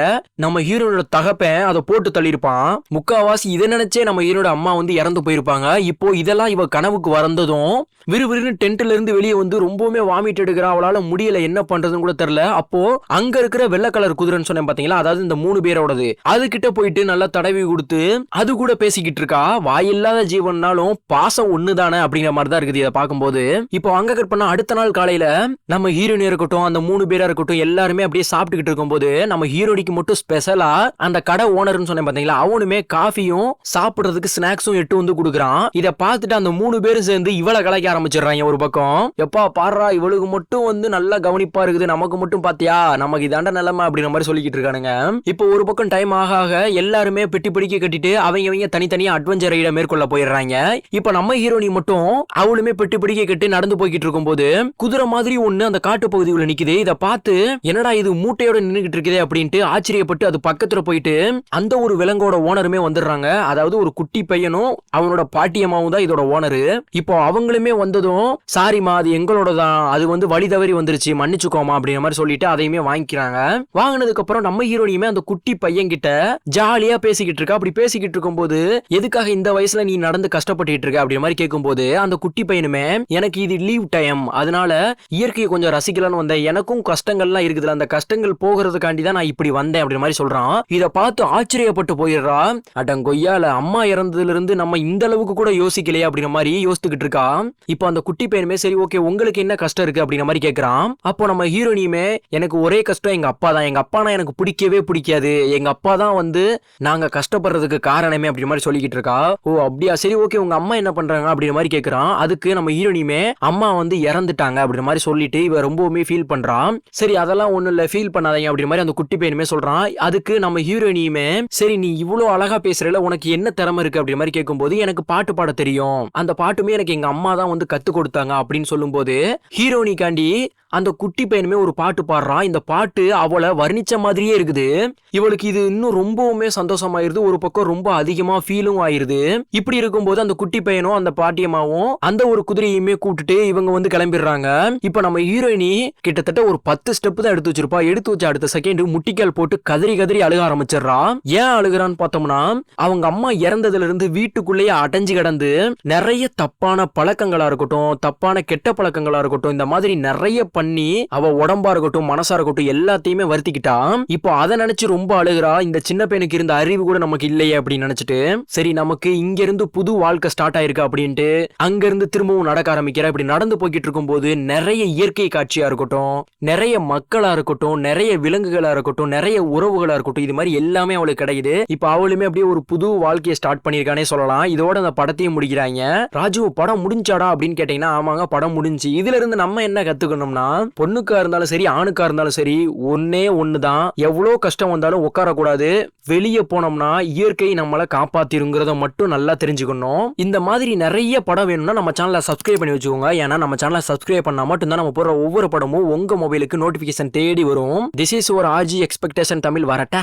நம்ம ஹீரோனோட தகப்பன் அதை போட்டு தள்ளியிருப்பான். முக்காவாசி இதை நினைச்சே நம்ம ஹீரோட அம்மா வந்து இறந்து போயிருப்பாங்க. இப்போ இதெல்லாம் இவ கனவுக்கு வந்ததும் விறுவிறுன்னு டென்ட்ல இருந்து வெளியே வந்து ரொம்பவுமே வாமிட் எடுக்கிறா. அவளால முடியல, என்ன பண்றதுன்னு கூட தெரியல. அப்போ அங்க இருக்கிற வெள்ளை கலர் குதிரைன்னு சொன்னேன் பாத்தீங்களா, அதாவது இந்த 3 பேரோடது, அது கிட்ட போயிட்டு நல்லா தடவி கொடுத்து அது கூட பேசிக்கிட்டு இருக்கா. வாயில்லாத ஜீவன்னாலும் பாசம் ஒண்ணுதானே அப்படிங்கிற மாதிரி தான் இருக்குது இதை பார்க்கும்போது. இப்போ அங்க கட் பண்ணா அடுத்த நாள் காலையில நம்ம ஹீரோயின் இருக்கட்டும் அந்த 3 பேரா இருக்கட்டும் எல்லாருமே அப்படியே சாப்பிட்டுக்கிட்டு இருக்கும்போது நம்ம ஹீரோனிக்கு மட்டும் ஸ்பெஷலா அந்த கடை ஓனர்னு சொன்னேன் பாத்தீங்களா, அவனுமே காஃபியும் சாப்பிடுறதுக்கு ஸ்நாக்ஸும் எட்டு வந்து கொடுக்குறான். இதை பார்த்துட்டு அந்த 3 பேரும் சேர்ந்து இவளை கலாய்க்க ஆரம்பிச்சிடுறாங்க. ஒரு பக்கம் எப்பா பாடுறா இவளுக்கு மட்டும் வந்து நல்லா கவனிப்பா இருக்குது, நமக்கு மட்டும் பாத்தியா நமக்கு இதாண்ட நிலைமை அப்படிங்கிற மாதிரி சொல்லிக்கிட்டு இருக்கானுங்க. இப்போ ஒரு பக்கம் டைம் ஆக எல்லாருமே பெட்டி பிடிக்க கட்டிட்டு அவங்க தனித்தனியா அட்வென்ச்சர் ரைட மேற்கொள்ள போயிடுறாங்க. இப்போ நம்ம ஹீரோனி மட்டும் அவளுமே பெட்டி பிடிக்க கட்டி நடந்து போய்கிட்டு இருக்கும் போது குதிரை மாதிரி ஒண்ணு அந்த காட்டு பகுதிக்குள்ள நிக்குது. இதை பார்த்து என்னடா இது மூட்டையோட நின்னுகிட்டு இருக்குதே அப்படின்ட்டு ஆச்சரியப்பட்டு அது பக்கத்துல போயிட்டு அந்த ஒரு விலங்கோட ஓனருமே வந்துடுறாங்க. அதாவது ஒரு குட்டி பையனும் அவனோட பாட்டியம்மாவும் தான் இதோட ஓனரு. இப்போ அவங்களுமே வந்ததும் சாரிமா அது எங்களோட தான், அது வந்து வழி தவறி வந்துருச்சு மன்னிச்சுக்கோமா அப்படிங்கிற மாதிரி சொல்லிட்டு அதையுமே வாங்கிக்கிறாங்க. வாங்கினதுக்கு அப்புறம் நம்ம ஹீரோனியுமே அந்த குட்டி பையன் கிட்ட ஜாலியா பேசிக்கிட்டு இருக்கா. அப்படி பேசிக்கிட்டு இருக்கும் போது எதுக்காக இந்த வயசுல நீ நடந்து கஷ்டப்பட்டு இருக்க அப்படிங்கிற மாதிரி கேட்கும் போது அந்த குட்டி பையனுமே எனக்கு இது லீவ் டைம், அதனால இயற்கையை கொஞ்சம் ரசிக்கலான்னு வந்தேன், எனக்கும் கஷ்டங்கள்லாம் இருக்குதுல அந்த கஷ்டங்கள் போகிறதுக்காண்டி தான் நான் இப்படி வந்தேன் அப்படிங்கிற மாதிரி சொல்றான். இதை பார்த்து ஆச்சரியப்பட்டு போயிடுறா. அடங்கொய்யால அம்மா இறந்ததுல இருந்து நம்ம இந்த அளவுக்கு கூட யோசிக்கலையே அப்படிங்கிற மாதிரி யோசிச்சுக்கிட்டு இருக்கா. இப்போ அந்த குட்டி பையனுமே சரி ஓகே உங்களுக்கு என்ன கஷ்டம் இருக்கு அப்படிங்கிற மாதிரி கேட்கறான். அப்போ நம்ம ஹீரோனியுமே எனக்கு ஒரே கஷ்டம் எங்க அப்பா தான், எங்க அப்பானா எனக்கு பிடிக்கவே பிடிக்காது, எங்க அப்பா தான் வந்து நாங்க கஷ்டப்படுறதுக்கு காரணமே அப்படி மாதிரி சொல்லிக்கிட்டு இருக்கா. ஓ அப்படியா சரி ஓகே உங்க அம்மா என்ன பண்றாங்க அப்படிங்கிற மாதிரி கேட்கறான். அதுக்கு நம்ம ஹீரோனியுமே அம்மா வந்து இறந்துட்டாங்க அப்படிங்கிற மாதிரி சொல்லிட்டு இவ ரொம்பவுமே ஃபீல் பண்றான். சரி அதெல்லாம் ஒண்ணு இல்ல ஃபீல் பண்ணாதீங்க அப்படிங்கிற மாதிரி அந்த குட்டி பையனுமே சொல்றான். அதுக்கு நம்ம ஹீரோனியுமே சரி நீ இவ்வளவு அழகா பேசுறல உனக்கு என்ன திறமை இருக்கு அப்படிங்கிற மாதிரி கேட்கும்போது எனக்கு பாட்டு பாட தெரியும், அந்த பாட்டுமே எனக்கு எங்க அம்மா தான் வந்து கத்து கொடுத்தாங்க அப்படின்னு சொல்லும்போது ஹீரோனிக்காண்டி அந்த குட்டி பையனுமே ஒரு பாட்டு பாடுறான். இந்த பாட்டு அவளை வர்ணிச்ச மாதிரியே இருக்குது. இவளுக்கு இது இன்னும் ரொம்பவுமே சந்தோஷமாயிருது. ஒரு பக்கம் ரொம்ப அதிகமா ஃபீலும் ஆயிருது. இப்படி இருக்கும்போது அந்த குட்டி பையனும் அந்த பாட்டியம்மாவும் அந்த ஒரு குதிரையுமே கூப்பிட்டுட்டு இவங்க வந்து கிளம்பிடுறாங்க. இப்ப நம்ம ஹீரோயினி கிட்டத்தட்ட ஒரு 10 ஸ்டெப் தான் எடுத்து வச்சிருப்பா. எடுத்து வச்ச அடுத்த செகண்ட் முட்டிக்கால் போட்டு கதறி கதறி அழுக ஆரம்பிச்சிடறா. ஏன் அழுகிறான்னு பார்த்தோம்னா அவங்க அம்மா இறந்ததுல இருந்து வீட்டுக்குள்ளேயே அடைஞ்சு கிடந்து நிறைய தப்பான பழக்கங்களா இருக்கட்டும் தப்பான கெட்ட பழக்கங்களா இருக்கட்டும் இந்த மாதிரி நிறைய பண்ணி அவ உடம்பா இருக்கட்டும் மனசா இருக்கட்டும் எல்லாத்தையுமே வருத்திக்கிட்டா. இப்போ அதை நினைச்சு ரொம்ப அழுகிறா. இந்த சின்ன பையனுக்கு இருந்த அறிவு கூட நமக்கு இல்லையே அப்படின்னு நினைச்சிட்டு சரி நமக்கு இங்க இருந்து புது வாழ்க்கை ஸ்டார்ட் ஆயிருக்கு அப்படின்ட்டு அங்க இருந்து திரும்பவும் நடக்க ஆரம்பிக்கிறா. இப்படி நடந்து போய்கிட்டு இருக்கும் போது நிறைய இயற்கை காட்சியா இருக்கட்டும் நிறைய மக்களா இருக்கட்டும் நிறைய விலங்குகளா இருக்கட்டும் நிறைய உறவுகளா இருக்கட்டும் இது மாதிரி எல்லாமே அவளுக்கு கிடைக்குது. இப்போ அவளுமே அப்படியே ஒரு புது வாழ்க்கையை ஸ்டார்ட் பண்ணிருக்கானே சொல்லலாம். இதோட அந்த படத்தையும் முடிக்கிறாங்க. ராஜு படம் முடிஞ்சாடா அப்படின்னு கேட்டீங்கன்னா ஆமாங்க படம் முடிஞ்சு. இதுல இருந்து நம்ம என்ன கத்துக்கணும்னா பொண்ணுக்கா இருந்தாலும் சரி ஆணுக்கா இருந்தாலும் சரி ஒன்னே ஒண்ணுதான், எவ்வளவு கஷ்டம் வந்தாலும் உட்காரக்கூடாது, வெளியே போனோம்னா இயற்கை நம்மளை காப்பாத்திருங்கிறத மட்டும் நல்லா தெரிஞ்சுக்கணும். இந்த மாதிரி நிறைய படம் வேணும்னா நம்ம சேனலை சப்ஸ்கிரைப் பண்ணி வச்சுக்கோங்க. ஏன்னா நம்ம சேனலை சப்ஸ்கிரைப் பண்ணா மட்டும்தான் நம்ம போடுற ஒவ்வொரு படமும் உங்க மொபைலுக்கு நோட்டிபிகேஷன் தேடி வரும். திஸ் இஸ் ஒரு ஆர்ஜி எக்ஸ்பெக்டேஷன் தமிழ் வரட்ட.